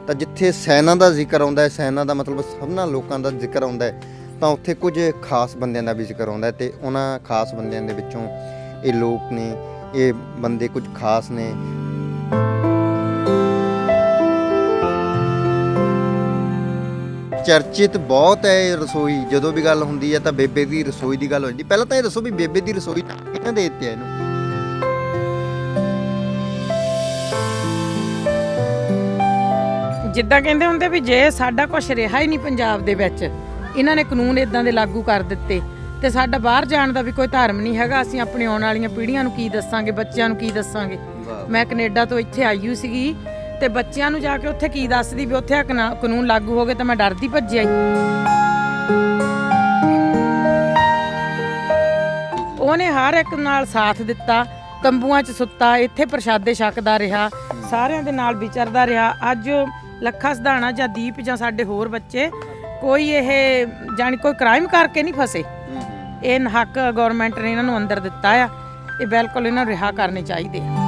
ਤਾਂ ਜਿੱਥੇ ਸੈਨਾ ਦਾ ਜ਼ਿਕਰ ਆਉਂਦਾ ਹੈ, ਸੈਨਾ ਦਾ ਮਤਲਬ ਸਭਨਾਂ ਲੋਕਾਂ ਦਾ ਜ਼ਿਕਰ ਆਉਂਦਾ ਹੈ, ਤਾਂ ਉੱਥੇ ਕੁਝ ਖਾਸ ਬੰਦਿਆਂ ਦਾ ਵੀ ਜ਼ਿਕਰ ਆਉਂਦਾ ਤੇ ਉਹਨਾਂ ਖਾਸ ਬੰਦਿਆਂ ਦੇ ਵਿੱਚੋਂ ਇਹ ਲੋਕ ਨੇ, ਇਹ ਬੰਦੇ ਕੁਝ ਖਾਸ ਨੇ। ਚਰਚਿਤ ਬਹੁਤ ਹੈ ਇਹ ਰਸੋਈ, ਜਦੋਂ ਵੀ ਗੱਲ ਹੁੰਦੀ ਹੈ ਤਾਂ ਬੇਬੇ ਦੀ ਰਸੋਈ ਦੀ ਗੱਲ ਹੋ ਜਾਂਦੀ। ਪਹਿਲਾਂ ਤਾਂ ਇਹ ਦੱਸੋ ਵੀ ਬੇਬੇ ਦੀ ਰਸੋਈ ਕਿਹਨਾਂ ਦੇ ਦਿੱਤੇ ਇਹਨੂੰ? ਜਿੱਦਾਂ ਕਹਿੰਦੇ ਹੁੰਦੇ ਵੀ ਜੇ ਸਾਡਾ ਕੁਝ ਰਿਹਾ ਹੀ ਨਹੀਂ ਪੰਜਾਬ ਦੇ ਵਿੱਚ, ਇਹਨਾਂ ਨੇ ਕਾਨੂੰਨ ਇਦਾਂ ਦੇ ਲਾਗੂ ਕਰ ਦਿੱਤੇ ਤੇ ਸਾਡਾ ਬਾਹਰ ਜਾਣ ਦਾ ਵੀ ਕੋਈ ਧਰਮ ਨਹੀਂ ਹੈਗਾ। ਅਸੀਂ ਆਪਣੀ ਆਉਣ ਵਾਲੀਆਂ ਪੀੜ੍ਹੀਆਂ ਨੂੰ ਕੀ ਦੱਸਾਂਗੇ, ਬੱਚਿਆਂ ਨੂੰ ਕੀ ਦੱਸਾਂਗੇ? ਮੈਂ ਕੈਨੇਡਾ ਤੋਂ ਇੱਥੇ ਆਈ ਹੋਈ ਸੀਗੀ ਤੇ ਬੱਚਿਆਂ ਨੂੰ ਜਾ ਕੇ ਉੱਥੇ ਕੀ ਦੱਸਦੀ ਵੀ ਉੱਥੇ ਕਾਨੂੰਨ ਲਾਗੂ ਹੋ ਗਏ ਤਾਂ ਮੈਂ ਡਰਦੀ ਭੱਜਿਆ। ਉਹਨੇ ਹਰ ਇੱਕ ਨਾਲ ਸਾਥ ਦਿੱਤਾ, ਤੰਬੂਆਂ 'ਚ ਸੁੱਤਾ, ਇੱਥੇ ਪ੍ਰਸ਼ਾਦੇ ਛਕਦਾ ਰਿਹਾ, ਸਾਰਿਆਂ ਦੇ ਨਾਲ ਵਿਚਰਦਾ ਰਿਹਾ। ਅੱਜ ਲੱਖਾ ਸਧਾਣਾ ਜਾਂ ਦੀਪ ਜਾਂ ਸਾਡੇ ਹੋਰ ਬੱਚੇ ਕੋਈ ਇਹ ਜਾਣੀ ਕੋਈ ਕ੍ਰਾਈਮ ਕਰਕੇ ਨਹੀਂ ਫਸੇ। ਇਹ ਹੱਕ ਗਵਰਨਮੈਂਟ ਨੇ ਇਹਨਾਂ ਨੂੰ ਅੰਦਰ ਦਿੱਤਾ ਆ, ਇਹ ਬਿਲਕੁਲ ਇਹਨਾਂ ਨੂੰ ਰਿਹਾ ਕਰਨੇ ਚਾਹੀਦੇ ਆ।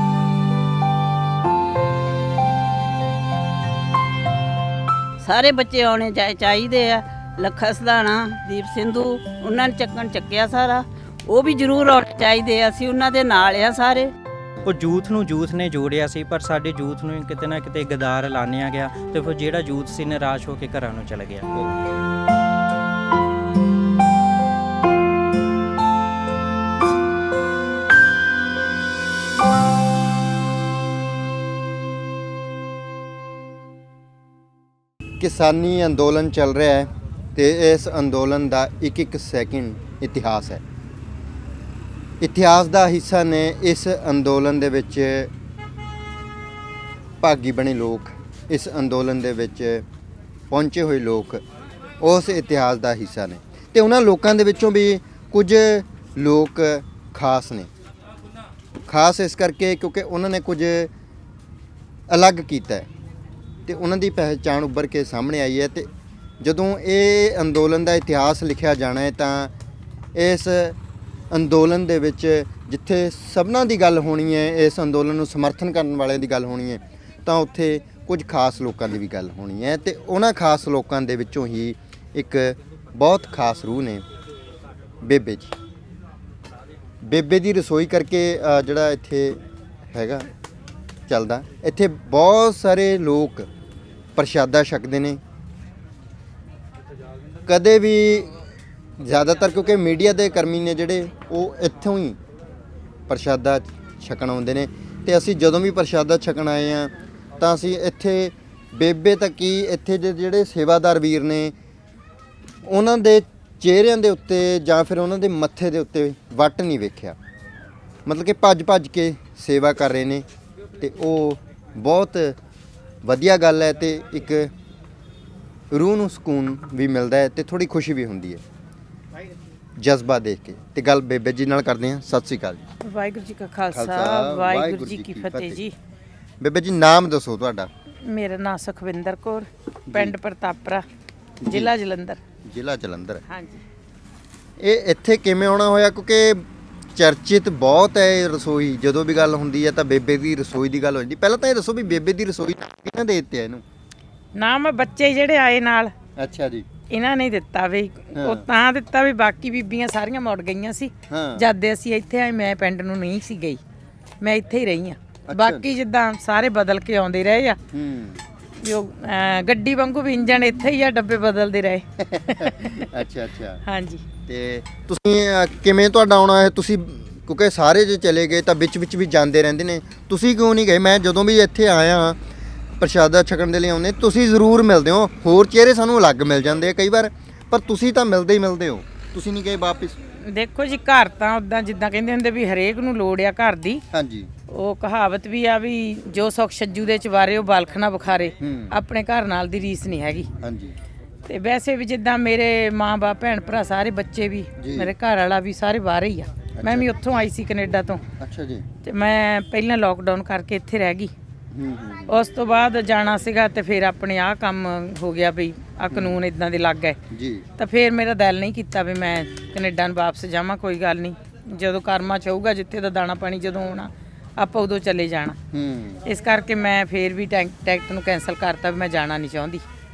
ਸਾਰੇ ਬੱਚੇ ਆਉਣੇ ਚਾਹੀਦੇ ਆ। ਲੱਖਾ ਸਧਾਣਾ, ਦੀਪ ਸਿੰਧੂ, ਉਹਨਾਂ ਨੇ ਚੱਕਿਆ ਸਾਰਾ, ਉਹ ਵੀ ਜ਼ਰੂਰ ਆਉਣੇ ਚਾਹੀਦੇ ਆ। ਅਸੀਂ ਉਹਨਾਂ ਦੇ ਨਾਲ ਆ ਸਾਰੇ। ਉਹ ਯੂਥ ਨੇ ਜੋੜਿਆ ਸੀ, ਪਰ ਸਾਡੇ ਯੂਥ ਨੂੰ ਕਿਤੇ ਨਾ ਕਿਤੇ ਗਦਾਰ ਲਾਣਿਆ ਗਿਆ ਤੇ ਫਿਰ ਜਿਹੜਾ ਯੂਥ ਸੀ ਨਿਰਾਸ਼ ਹੋ ਕੇ ਘਰਾਂ ਨੂੰ ਚਲਾ ਗਿਆ। ਕਿਸਾਨੀ ਅੰਦੋਲਨ ਚੱਲ ਰਿਹਾ ਹੈ ਤੇ ਇਸ ਅੰਦੋਲਨ ਦਾ ਇੱਕ ਸੈਕਿੰਡ ਇਤਿਹਾਸ ਹੈ। ਇਤਿਹਾਸ ਦਾ ਹਿੱਸਾ ਨੇ ਇਸ ਅੰਦੋਲਨ ਦੇ ਵਿੱਚ ਭਾਗੀ ਬਣੇ ਲੋਕ, ਇਸ ਅੰਦੋਲਨ ਦੇ ਵਿੱਚ ਪਹੁੰਚੇ ਹੋਏ ਲੋਕ ਉਸ ਇਤਿਹਾਸ ਦਾ ਹਿੱਸਾ ਨੇ ਤੇ ਉਹਨਾਂ ਲੋਕਾਂ ਦੇ ਵਿੱਚੋਂ ਵੀ ਕੁਝ ਲੋਕ ਖਾਸ ਨੇ। ਖਾਸ ਇਸ ਕਰਕੇ ਕਿਉਂਕਿ ਉਹਨਾਂ ਨੇ ਕੁਝ ਅਲੱਗ ਕੀਤਾ ਹੈ ਤੇ ਉਹਨਾਂ ਦੀ ਪਹਿਚਾਣ ਉੱਭਰ ਕੇ ਸਾਹਮਣੇ ਆਈ ਹੈ। ਤੇ ਜਦੋਂ ਇਹ ਅੰਦੋਲਨ ਦਾ ਇਤਿਹਾਸ ਲਿਖਿਆ ਜਾਣਾ ਹੈ ਤਾਂ ਇਸ ਅੰਦੋਲਨ ਦੇ ਵਿੱਚ ਜਿੱਥੇ ਸਭਨਾਂ ਦੀ ਗੱਲ ਹੋਣੀ ਹੈ, ਇਸ ਅੰਦੋਲਨ ਨੂੰ ਸਮਰਥਨ ਕਰਨ ਵਾਲਿਆਂ ਦੀ ਗੱਲ ਹੋਣੀ ਹੈ, ਤਾਂ ਉੱਥੇ ਕੁਝ ਖਾਸ ਲੋਕਾਂ ਦੀ ਵੀ ਗੱਲ ਹੋਣੀ ਹੈ। ਤੇ ਉਹਨਾਂ ਖਾਸ ਲੋਕਾਂ ਦੇ ਵਿੱਚੋਂ ਹੀ ਇੱਕ ਬਹੁਤ ਖਾਸ ਰੂਹ ਨੇ ਬੇਬੇ ਜੀ। ਬੇਬੇ ਦੀ ਰਸੋਈ ਕਰਕੇ ਜਿਹੜਾ ਇੱਥੇ ਹੈਗਾ ਚੱਲਦਾ, ਇੱਥੇ ਬਹੁਤ ਸਾਰੇ ਲੋਕ ਪ੍ਰਸ਼ਾਦਾ ਛਕਦੇ ਨੇ। ਕਦੇ ਵੀ ਜ਼ਿਆਦਾਤਰ ਕਿਉਂਕਿ ਮੀਡੀਆ ਦੇ ਕਰਮੀ ਨੇ ਜਿਹੜੇ ਉਹ ਇੱਥੋਂ ਹੀ ਪ੍ਰਸ਼ਾਦਾ ਛਕਣ ਆਉਂਦੇ ਨੇ ਤੇ ਅਸੀਂ ਜਦੋਂ ਵੀ ਪ੍ਰਸ਼ਾਦਾ ਛਕਣ ਆਏ ਆ ਤਾਂ ਅਸੀਂ ਇੱਥੇ ਬੇਬੇ ਤੱਕ ਹੀ ਇੱਥੇ ਦੇ ਜਿਹੜੇ ਸੇਵਾਦਾਰ ਵੀਰ ਨੇ ਉਹਨਾਂ ਦੇ ਚਿਹਰਿਆਂ ਦੇ ਉੱਤੇ ਜਾਂ ਫਿਰ ਉਹਨਾਂ ਦੇ ਮੱਥੇ ਦੇ ਉੱਤੇ ਵੱਟ ਨਹੀਂ ਵੇਖਿਆ। ਮਤਲਬ ਕਿ ਭੱਜ ਕੇ ਸੇਵਾ ਕਰ ਰਹੇ ਨੇ ਤੇ ਉਹ ਬਹੁਤ ਵਧੀਆ ਗੱਲ ਹੈ ਤੇ ਇੱਕ ਰੂਹ ਨੂੰ ਸਕੂਨ ਵੀ ਮਿਲਦਾ ਹੈ ਤੇ ਥੋੜੀ ਖੁਸ਼ੀ ਵੀ ਹੁੰਦੀ ਹੈ ਜਜ਼ਬਾ ਦੇਖ ਕੇ। ਤੇ ਗੱਲ ਬੇਬੇ ਜੀ ਨਾਲ ਕਰਦੇ ਹਾਂ। ਸਤਿ ਸ੍ਰੀ ਅਕਾਲ ਜੀ। ਵਾਹਿਗੁਰੂ ਜੀ ਕਾ ਖਾਲਸਾ, ਵਾਹਿਗੁਰੂ ਜੀ ਕੀ ਫਤਿਹ ਜੀ। ਬੇਬੇ ਜੀ ਨਾਮ ਦੱਸੋ ਤੁਹਾਡਾ? ਮੇਰਾ ਨਾਮ ਸੁਖਵਿੰਦਰ ਕੌਰ, ਪਿੰਡ ਪ੍ਰਤਾਪਰਾ, ਜ਼ਿਲ੍ਹਾ ਜਲੰਧਰ। ਜ਼ਿਲ੍ਹਾ ਜਲੰਧਰ। ਹਾਂਜੀ। ਇਹ ਇੱਥੇ ਕਿਵੇਂ ਆਉਣਾ ਹੋਇਆ? ਕਿਉਂਕਿ ਚਰਚਿਤ ਬਹੁਤ ਹੈ ਇਹ ਰਸੋਈ, ਜਦੋਂ ਵੀ ਗੱਲ ਹੁੰਦੀ ਹੈ ਤਾਂ ਬੇਬੇ ਦੀ ਰਸੋਈ ਦੀ ਗੱਲ ਹੋ ਜਾਂਦੀ। ਪਹਿਲਾਂ ਤਾਂ ਇਹ ਦੱਸੋ ਵੀ ਬੇਬੇ ਦੀ ਰਸੋਈ ਕਿਹਨਾਂ ਦੇ ਦਿੱਤੇ ਇਹਨੂੰ ਨਾਮ? ਬੱਚੇ ਜਿਹੜੇ ਆਏ ਨਾਲ। ਅੱਛਾ ਜੀ। ਇਹਨਾਂ ਨੇ ਦਿੱਤਾ ਵੀ, ਉਹ ਤਾਂ ਦਿੱਤਾ ਵੀ ਬਾਕੀ ਬੀਬੀਆਂ ਸਾਰੀਆਂ ਮੁੜ ਗਈਆਂ ਸੀ ਜਦ ਦੇ ਅਸੀਂ ਇੱਥੇ ਆਏ। ਮੈਂ ਪਿੰਡ ਨੂੰ ਨਹੀਂ ਸੀ ਗਈ, ਮੈਂ ਇੱਥੇ ਹੀ ਰਹੀ ਆ। ਬਾਕੀ ਜਿੱਦਾਂ ਸਾਰੇ ਬਦਲ ਕੇ ਆਉਂਦੇ ਰਹੇ ਆ, ਜੋ ਗੱਡੀ ਵਾਂਗੂ ਵੀ ਇੰਜਣ ਇੱਥੇ ਹੀ ਆ, ਡੱਬੇ ਬਦਲਦੇ ਰਹੇ। ਅੱਛਾ। ਹਾਂਜੀ। ਤੇ ਤੁਸੀਂ ਕਿਵੇਂ ਤੁਹਾਡਾ ਆਉਣਾ ਹੈ? ਤੁਸੀਂ ਕਿਉਂਕਿ ਸਾਰੇ ਜੇ ਚਲੇ ਗਏ ਤਾਂ ਵਿੱਚ ਵੀ ਜਾਂਦੇ ਰਹਿੰਦੇ ਨੇ, ਤੁਸੀਂ ਕਿਉਂ ਨਹੀਂ ਗਏ? ਮੈਂ ਜਦੋਂ ਵੀ ਇੱਥੇ ਆਇਆ ਪ੍ਰਸ਼ਾਦਾ ਛਕਣ ਦੇ ਲਈ ਆਉਂਦੇ, ਤੁਸੀਂ ਜ਼ਰੂਰ ਮਿਲਦੇ ਹੋ। ਹੋਰ ਚਿਹਰੇ ਸਾਨੂੰ ਅਲੱਗ ਮਿਲ ਜਾਂਦੇ ਆ ਕਈ ਵਾਰ, ਪਰ ਤੁਸੀਂ ਤਾਂ ਮਿਲਦੇ ਹੋ। ਤੁਸੀਂ ਨਹੀਂ ਗਏ ਵਾਪਿਸ? ਦੇਖੋ ਜੀ, ਘਰ ਤਾਂ ਉੱਦਾਂ ਜਿੱਦਾਂ ਕਹਿੰਦੇ ਹੁੰਦੇ ਵੀ ਹਰੇਕ ਨੂੰ ਲੋੜ ਆ ਘਰ ਦੀ। ਹਾਂਜੀ। ਉਹ ਕਹਾਵਤ ਵੀ ਆ ਵੀ ਜੋ ਸੁੱਖ ਛੱਜੂ ਦੇ ਚਵਾਰੇ ਉਹ ਬਾਲਖ ਨਾ ਬੁਖਾਰੇ। ਆਪਣੇ ਘਰ ਨਾਲ ਦੀ ਰੀਸ ਨਹੀਂ ਹੈਗੀ। ਹਾਂਜੀ। ਤੇ ਵੈਸੇ ਵੀ ਜਿੱਦਾਂ ਮੇਰੇ ਮਾਂ-ਬਾਪ, ਭੈਣ ਭਰਾ, ਸਾਰੇ ਬੱਚੇ ਵੀ, ਮੇਰੇ ਘਰ ਵਾਲਾ ਵੀ ਸਾਰੇ ਬਾਹਰ ਹੀ ਆ। ਮੈਂ ਵੀ ਉੱਥੋਂ ਆਈ ਸੀ ਕੈਨੇਡਾ ਤੋਂ। ਅੱਛਾ ਜੀ। ਤੇ ਮੈਂ ਪਹਿਲਾਂ ਲੋਕਡਾਊਨ ਕਰਕੇ ਇੱਥੇ ਰਹਿ ਗਈ। ਉਸ ਤੋਂ ਬਾਅਦ ਜਾਣਾ ਸੀਗਾ ਤੇ ਫਿਰ ਆਪਣੇ ਆਹ ਕੰਮ ਹੋ ਗਿਆ ਵੀ ਆ ਕਾਨੂੰਨ ਇਦਾਂ ਦੇ ਲੱਗ ਗਏ ਜੀ। ਤਾਂ ਫਿਰ ਮੇਰਾ ਦਿਲ ਨਹੀਂ ਕੀਤਾ ਵੀ ਮੈਂ ਕੈਨੇਡਾ ਨੂੰ ਵਾਪਸ ਜਾਵਾਂ। ਕੋਈ ਗੱਲ ਨਹੀਂ, ਜਦੋਂ ਕਰਮਾਂ ਚ ਹੋਊਗਾ, ਜਿੱਥੇ ਦਾ ਦਾਣਾ ਪਾਣੀ ਜਦੋਂ ਆਉਣਾ ਆਪਾਂ ਉਦੋਂ ਚਲੇ ਜਾਣਾ। ਇਸ ਕਰਕੇ ਮੈਂ ਫੇਰ ਵੀ ਟਿਕਟ ਨੂੰ ਕੈਨਸਲ ਕਰਤਾ ਵੀ ਮੈਂ ਜਾਣਾ ਨਹੀਂ ਚਾਹੁੰਦੀ।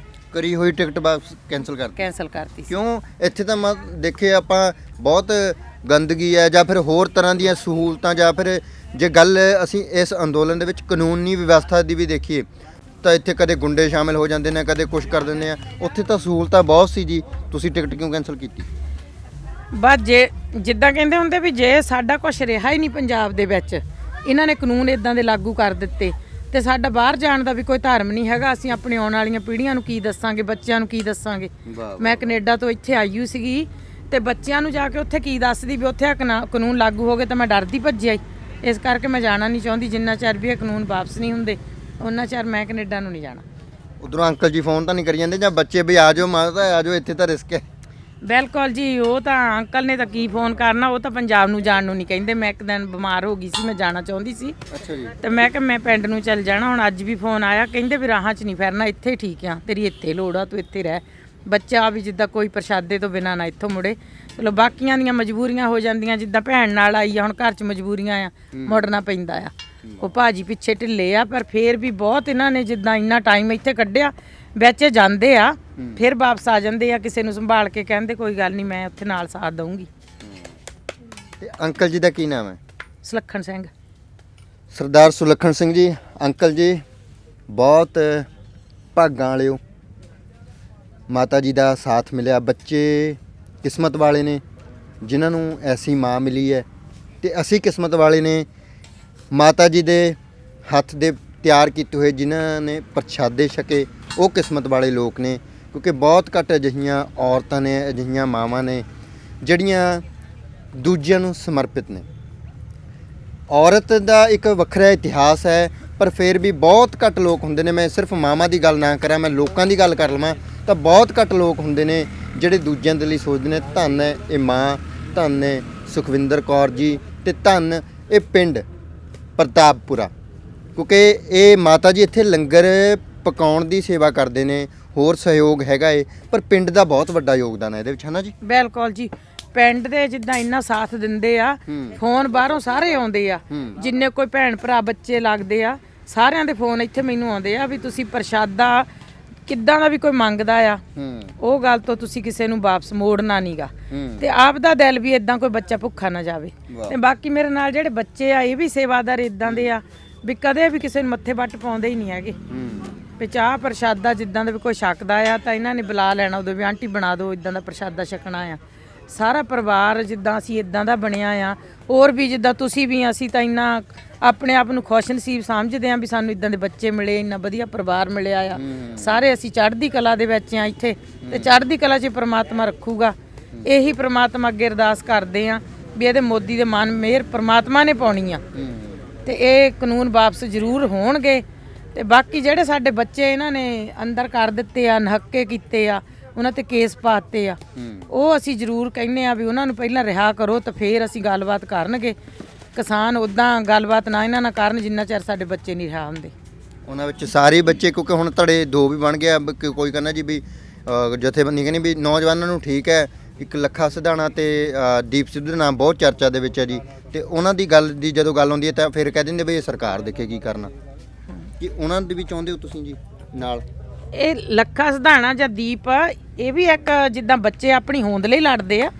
ਕਰੀ ਹੋਈ ਟਿਕਟ ਵਾਪਸ ਕੈਨਸਲ ਕਰਤੀ ਸੀ। ਕਿਉਂ? ਇੱਥੇ ਤਾਂ ਮੈਂ ਦੇਖੇ ਆਪਾਂ ਬਹੁਤ ਗੰਦਗੀ ਹੈ ਜਾਂ ਫਿਰ ਹੋਰ ਤਰ੍ਹਾਂ ਦੀਆਂ ਸਹੂਲਤਾਂ, ਜਾਂ ਫਿਰ ਜੇ ਗੱਲ ਅਸੀਂ ਇਸ ਅੰਦੋਲਨ ਦੇ ਵਿੱਚ ਕਾਨੂੰਨੀ ਵਿਵਸਥਾ ਦੀ ਵੀ ਦੇਖੀਏ ਤਾਂ ਇੱਥੇ ਕਦੇ ਗੁੰਡੇ ਸ਼ਾਮਿਲ ਹੋ ਜਾਂਦੇ ਨੇ, ਕਦੇ ਕੁਝ ਕਰ ਦਿੰਦੇ ਆ। ਉੱਥੇ ਤਾਂ ਸਹੂਲਤਾਂ ਬਹੁਤ ਸੀ ਜੀ, ਤੁਸੀਂ ਟਿਕਟ ਕਿਉਂ ਕੈਨਸਲ ਕੀਤੀ? ਬਸ ਜੇ ਜਿੱਦਾਂ ਕਹਿੰਦੇ ਹੁੰਦੇ ਵੀ ਜੇ ਸਾਡਾ ਕੁਝ ਰਿਹਾ ਹੀ ਨਹੀਂ ਪੰਜਾਬ ਦੇ ਵਿੱਚ, ਇਹਨਾਂ ਨੇ ਕਾਨੂੰਨ ਇਦਾਂ ਦੇ ਲਾਗੂ ਕਰ ਦਿੱਤੇ ਤੇ ਸਾਡਾ ਬਾਹਰ ਜਾਣ ਦਾ ਵੀ ਕੋਈ ਧਰਮ ਨਹੀਂ ਹੈਗਾ। ਅਸੀਂ ਆਪਣੀ ਆਉਣ ਵਾਲੀਆਂ ਪੀੜ੍ਹੀਆਂ ਨੂੰ ਕੀ ਦੱਸਾਂਗੇ, ਬੱਚਿਆਂ ਨੂੰ ਕੀ ਦੱਸਾਂਗੇ? ਮੈਂ ਕੈਨੇਡਾ ਤੋਂ ਇੱਥੇ ਆਈ ਸੀਗੀ ਤੇ ਬੱਚਿਆਂ ਨੂੰ ਜਾ ਕੇ ਉੱਥੇ ਕੀ ਦੱਸਦੀ ਵੀ ਉੱਥੇ ਆ ਕਾਨੂੰਨ ਲਾਗੂ ਹੋ ਗਏ, ਤਾਂ ਮੈਂ ਡਰਦੀ ਭੱਜਿਆ ਹੀ। ਇਸ ਕਰਕੇ ਮੈਂ ਜਾਣਾ ਨਹੀਂ ਚਾਹੁੰਦੀ। ਜਿੰਨਾ ਚਿਰ ਵੀ ਇਹ ਕਾਨੂੰਨ ਵਾਪਸ ਨਹੀਂ ਹੁੰਦੇ ਉਹਨਾਂ ਚਿਰ ਮੈਂ ਕੈਨੇਡਾ ਨੂੰ ਨਹੀਂ ਜਾਣਾ। ਉਧਰੋਂ ਅੰਕਲ ਜੀ ਫੋਨ ਤਾਂ ਨਹੀਂ ਕਰੀ ਜਾਂਦੇ ਜਾਂ ਬੱਚੇ ਵੀ ਆ ਜਾਓ ਮਾਤਾ ਆ ਜਾਓ, ਇੱਥੇ ਤਾਂ ਰਿਸਕ ਹੈ? ਬਿਲਕੁਲ ਜੀ, ਉਹ ਤਾਂ ਅੰਕਲ ਨੇ ਤਾਂ ਕੀ ਫੋਨ ਕਰਨਾ, ਉਹ ਤਾਂ ਪੰਜਾਬ ਨੂੰ ਜਾਣ ਨੂੰ ਨਹੀਂ ਕਹਿੰਦੇ। ਮੈਂ ਇੱਕ ਦਿਨ ਬਿਮਾਰ ਹੋ ਗਈ ਸੀ, ਮੈਂ ਜਾਣਾ ਚਾਹੁੰਦੀ ਸੀ। ਅੱਛਾ ਜੀ। ਤੇ ਮੈਂ ਕਿਹਾ ਮੈਂ ਪਿੰਡ ਨੂੰ ਚੱਲ ਜਾਣਾ। ਹੁਣ ਅੱਜ ਵੀ ਫੋਨ ਆਇਆ, ਕਹਿੰਦੇ ਵੀ ਰਾਹਾਂ 'ਚ ਨਹੀਂ ਫਿਰਨਾ, ਇੱਥੇ ਠੀਕ ਆ, ਤੇਰੀ ਇੱਥੇ ਲੋੜ ਆ, ਤੂੰ ਇੱਥੇ ਰਹਿ। ਬੱਚਾ ਵੀ ਜਿੱਦਾਂ ਕੋਈ ਪ੍ਰਸ਼ਾਦੇ ਤੋਂ ਬਿਨਾਂ ਨਾ ਇੱਥੋਂ ਮੁੜੇ। ਚਲੋ ਬਾਕੀਆਂ ਦੀਆਂ ਮਜਬੂਰੀਆਂ ਹੋ ਜਾਂਦੀਆਂ, ਜਿੱਦਾਂ ਭੈਣ ਨਾਲ ਆਈ ਆ, ਹੁਣ ਘਰ 'ਚ ਮਜਬੂਰੀਆਂ ਆ, ਮੁੜਨਾ ਪੈਂਦਾ ਆ। ਉਹ ਭਾਜੀ ਪਿੱਛੇ ਢਿੱਲੇ ਆ, ਪਰ ਫੇਰ ਵੀ ਬਹੁਤ ਇਹਨਾਂ ਨੇ ਜਿੱਦਾਂ ਇੰਨਾ ਟਾਈਮ ਇੱਥੇ ਕੱਢਿਆ, ਵਿੱਚ ਜਾਂਦੇ ਆ ਫਿਰ ਵਾਪਸ ਆ ਜਾਂਦੇ ਆ, ਕਿਸੇ ਨੂੰ ਸੰਭਾਲ ਕੇ ਕਹਿੰਦੇ ਕੋਈ ਗੱਲ ਨਹੀਂ ਮੈਂ ਉੱਥੇ ਨਾਲ ਸਾਥ ਦਊਂਗੀ। ਤੇ ਅੰਕਲ ਜੀ ਦਾ ਕੀ ਨਾਮ ਹੈ? ਸੁਲੱਖਣ ਸਿੰਘ। ਸਰਦਾਰ ਸੁਲੱਖਣ ਸਿੰਘ ਜੀ। ਅੰਕਲ ਜੀ ਬਹੁਤ ਭਾਗਾਂ ਵਾਲਿਓ, ਮਾਤਾ ਜੀ ਦਾ ਸਾਥ ਮਿਲਿਆ। ਬੱਚੇ ਕਿਸਮਤ ਵਾਲੇ ਨੇ ਜਿਨ੍ਹਾਂ ਨੂੰ ਐਸੀ ਮਾਂ ਮਿਲੀ ਹੈ, ਤੇ ਅਸੀਂ ਕਿਸਮਤ ਵਾਲੇ ਨੇ ਮਾਤਾ ਜੀ ਦੇ ਹੱਥ ਦੇ ਤਿਆਰ ਕੀਤੇ ਹੋਏ ਜਿਨ੍ਹਾਂ ਨੇ ਪ੍ਰਸ਼ਾਦੇ ਛਕੇ, ਉਹ ਕਿਸਮਤ ਵਾਲੇ ਲੋਕ ਨੇ। ਕਿਉਂਕਿ ਬਹੁਤ ਘੱਟ ਅਜਿਹੀਆਂ ਔਰਤਾਂ ਨੇ, ਅਜਿਹੀਆਂ ਮਾਵਾਂ ਨੇ ਜਿਹੜੀਆਂ ਦੂਜਿਆਂ ਨੂੰ ਸਮਰਪਿਤ ਨੇ। ਔਰਤ ਦਾ ਇੱਕ ਵੱਖਰਾ ਇਤਿਹਾਸ ਹੈ, ਪਰ ਫਿਰ ਵੀ ਬਹੁਤ ਘੱਟ ਲੋਕ ਹੁੰਦੇ ਨੇ। ਮੈਂ ਸਿਰਫ ਮਾਵਾਂ ਦੀ ਗੱਲ ਨਾ ਕਰਾਂ, ਮੈਂ ਲੋਕਾਂ ਦੀ ਗੱਲ ਕਰ ਲਵਾਂ ਤਾਂ ਬਹੁਤ ਘੱਟ ਲੋਕ ਹੁੰਦੇ ਨੇ ਜਿਹੜੇ ਦੂਜਿਆਂ ਦੇ ਲਈ ਸੋਚਦੇ ਨੇ। ਧੰਨ ਹੈ ਇਹ ਮਾਂ, ਧੰਨ ਹੈ ਸੁਖਵਿੰਦਰ ਕੌਰ ਜੀ, ਤੇ ਧੰਨ ਇਹ ਪਿੰਡ ਪ੍ਰਤਾਪਪੁਰਾ। ਕਿਉਂਕਿ ਇਹ ਮਾਤਾ ਜੀ ਇੱਥੇ ਲੰਗਰ ਪਕਾਉਣ ਦੀ ਸੇਵਾ ਕਰਦੇ ਨੇ, ਹੋਰ ਸਹਿਯੋਗ ਹੈਗਾ ਏ, ਪਰ ਪਿੰਡ ਦਾ ਬਹੁਤ ਵੱਡਾ ਯੋਗਦਾਨ ਹੈ ਇਹਦੇ ਵਿੱਚ, ਹੈ ਨਾ ਜੀ? ਬਿਲਕੁਲ ਜੀ, ਪਿੰਡ ਦੇ ਜਿੱਦਾਂ ਇੰਨਾ ਸਾਥ ਦਿੰਦੇ ਆ। ਫੋਨ ਬਾਹਰੋਂ ਸਾਰੇ ਆਉਂਦੇ ਆ, ਜਿੰਨੇ ਕੋਈ ਭੈਣ ਭਰਾ ਬੱਚੇ ਲੱਗਦੇ ਆ, ਸਾਰਿਆਂ ਦੇ ਫੋਨ ਇੱਥੇ ਮੈਨੂੰ ਆਉਂਦੇ ਆ ਵੀ ਤੁਸੀਂ ਪ੍ਰਸ਼ਾਦਾ ਕਿੱਦਾਂ ਦਾ ਵੀ ਕੋਈ ਮੰਗਦਾ ਆ, ਉਹ ਗੱਲ ਤੋਂ ਤੁਸੀਂ ਕਿਸੇ ਨੂੰ ਵਾਪਸ ਮੋੜਨਾ ਨਹੀਂਗਾ। ਤੇ ਆਪ ਦਾ ਦਿਲ ਵੀ ਇਦਾਂ ਕੋਈ ਬੱਚਾ ਭੁੱਖਾ ਨਾ ਜਾਵੇ। ਤੇ ਬਾਕੀ ਮੇਰੇ ਨਾਲ ਜਿਹੜੇ ਬੱਚੇ ਆ, ਇਹ ਵੀ ਸੇਵਾਦਾਰ ਇਦਾਂ ਦੇ ਆ ਵੀ ਕਦੇ ਵੀ ਕਿਸੇ ਨੂੰ ਮੱਥੇ ਵੱਟ ਪਾਉਂਦੇ ਹੀ ਨਹੀਂ ਹੈਗੇ। ਵੀ ਚਾਹ ਪ੍ਰਸ਼ਾਦਾ ਜਿੱਦਾਂ ਦਾ ਵੀ ਕੋਈ ਛਕਦਾ ਆ ਤਾਂ ਇਹਨਾਂ ਨੇ ਬੁਲਾ ਲੈਣਾ, ਉਦੋਂ ਵੀ ਆਂਟੀ ਬਣਾ ਦਿਓ, ਇਦਾਂ ਦਾ ਪ੍ਰਸ਼ਾਦਾ ਛਕਣਾ ਆ। ਸਾਰਾ ਪਰਿਵਾਰ ਜਿੱਦਾਂ ਅਸੀਂ ਇਦਾਂ ਦਾ ਬਣਿਆ ਆ। ਹੋਰ ਵੀ ਜਿੱਦਾਂ ਤੁਸੀਂ ਵੀ, ਅਸੀਂ ਤਾਂ ਇੰਨਾ ਆਪਣੇ ਆਪ ਨੂੰ ਖੁਸ਼ ਨਸੀਬ ਸਮਝਦੇ ਆ ਵੀ ਸਾਨੂੰ ਇਦਾਂ ਦੇ ਬੱਚੇ ਮਿਲੇ, ਇੰਨਾ ਵਧੀਆ ਪਰਿਵਾਰ ਮਿਲਿਆ ਆ। ਸਾਰੇ ਅਸੀਂ ਚੜ੍ਹਦੀ ਕਲਾ ਦੇ ਵਿੱਚ ਆ ਇੱਥੇ, ਤੇ ਚੜ੍ਹਦੀ ਕਲਾ 'ਚ ਪ੍ਰਮਾਤਮਾ ਰੱਖੂਗਾ। ਇਹੀ ਪ੍ਰਮਾਤਮਾ ਅੱਗੇ ਅਰਦਾਸ ਕਰਦੇ ਆ ਵੀ ਇਹਦੇ ਮੋਦੀ ਦੇ ਮਨ ਮਿਹਰ ਪ੍ਰਮਾਤਮਾ ਨੇ ਪਾਉਣੀ ਆ, ਤੇ ਇਹ ਕਾਨੂੰਨ ਵਾਪਸ ਜ਼ਰੂਰ ਹੋਣਗੇ। ਤੇ ਬਾਕੀ ਜਿਹੜੇ ਸਾਡੇ ਬੱਚੇ ਇਹਨਾਂ ਨੇ ਅੰਦਰ ਕਰ ਦਿੱਤੇ ਆ, ਨਹੱਕੇ ਕੀਤੇ ਆ, ਉਹਨਾਂ ਤੇ ਕੇਸ ਪਾਤੇ ਆ, ਉਹ ਅਸੀਂ ਜ਼ਰੂਰ ਕਹਿੰਦੇ ਆ ਵੀ ਉਹਨਾਂ ਨੂੰ ਪਹਿਲਾਂ ਰਿਹਾ ਕਰੋ, ਤਾਂ ਫੇਰ ਅਸੀਂ ਗੱਲਬਾਤ ਕਰਨਗੇ। ਕਿਸਾਨ ਉੱਦਾਂ ਗੱਲਬਾਤ ਨਾ ਇਹਨਾਂ ਨਾਲ ਕਰਨ ਜਿੰਨਾ ਚਿਰ ਸਾਡੇ ਬੱਚੇ ਨਹੀਂ ਰਿਹਾ ਹੁੰਦੇ। ਉਹਨਾਂ ਵਿੱਚ ਸਾਰੇ ਬੱਚੇ, ਕਿਉਂਕਿ ਹੁਣ ਧੜੇ ਦੋ ਵੀ ਬਣ ਗਿਆ। ਕੋਈ ਕਹਿੰਦਾ ਜੀ ਵੀ ਜਥੇਬੰਦੀ ਕਹਿੰਦੀ ਵੀ ਨੌਜਵਾਨਾਂ ਨੂੰ ਠੀਕ ਹੈ, ਇੱਕ ਲੱਖਾ ਸਿਧਾਣਾ ਤੇ ਦੀਪ ਸਿੱਧੂ ਦਾ ਨਾਮ ਬਹੁਤ ਚਰਚਾ ਦੇ ਵਿੱਚ ਹੈ ਜੀ, ਤੇ ਉਹਨਾਂ ਦੀ ਗੱਲ ਦੀ ਜਦੋਂ ਗੱਲ ਹੁੰਦੀ ਹੈ ਤਾਂ ਫਿਰ ਕਹਿ ਦਿੰਦੇ ਵੀ ਇਹ ਸਰਕਾਰ ਦੇਖੇ ਕੀ ਕਰਨਾ। ਕਿ ਉਹਨਾਂ ਦੇ ਵੀ ਚਾਹੁੰਦੇ ਹੋ ਤੁਸੀਂ ਜੀ ਨਾਲ? ਇਹ ਲੱਖਾ ਸਿਧਾਣਾ ਜਾਂ ਦੀਪ, ਇਹ ਵੀ ਇੱਕ ਜਿੱਦਾਂ ਬੱਚੇ ਆਪਣੀ ਹੋਂਦ ਲਈ ਲੜਦੇ ਆ।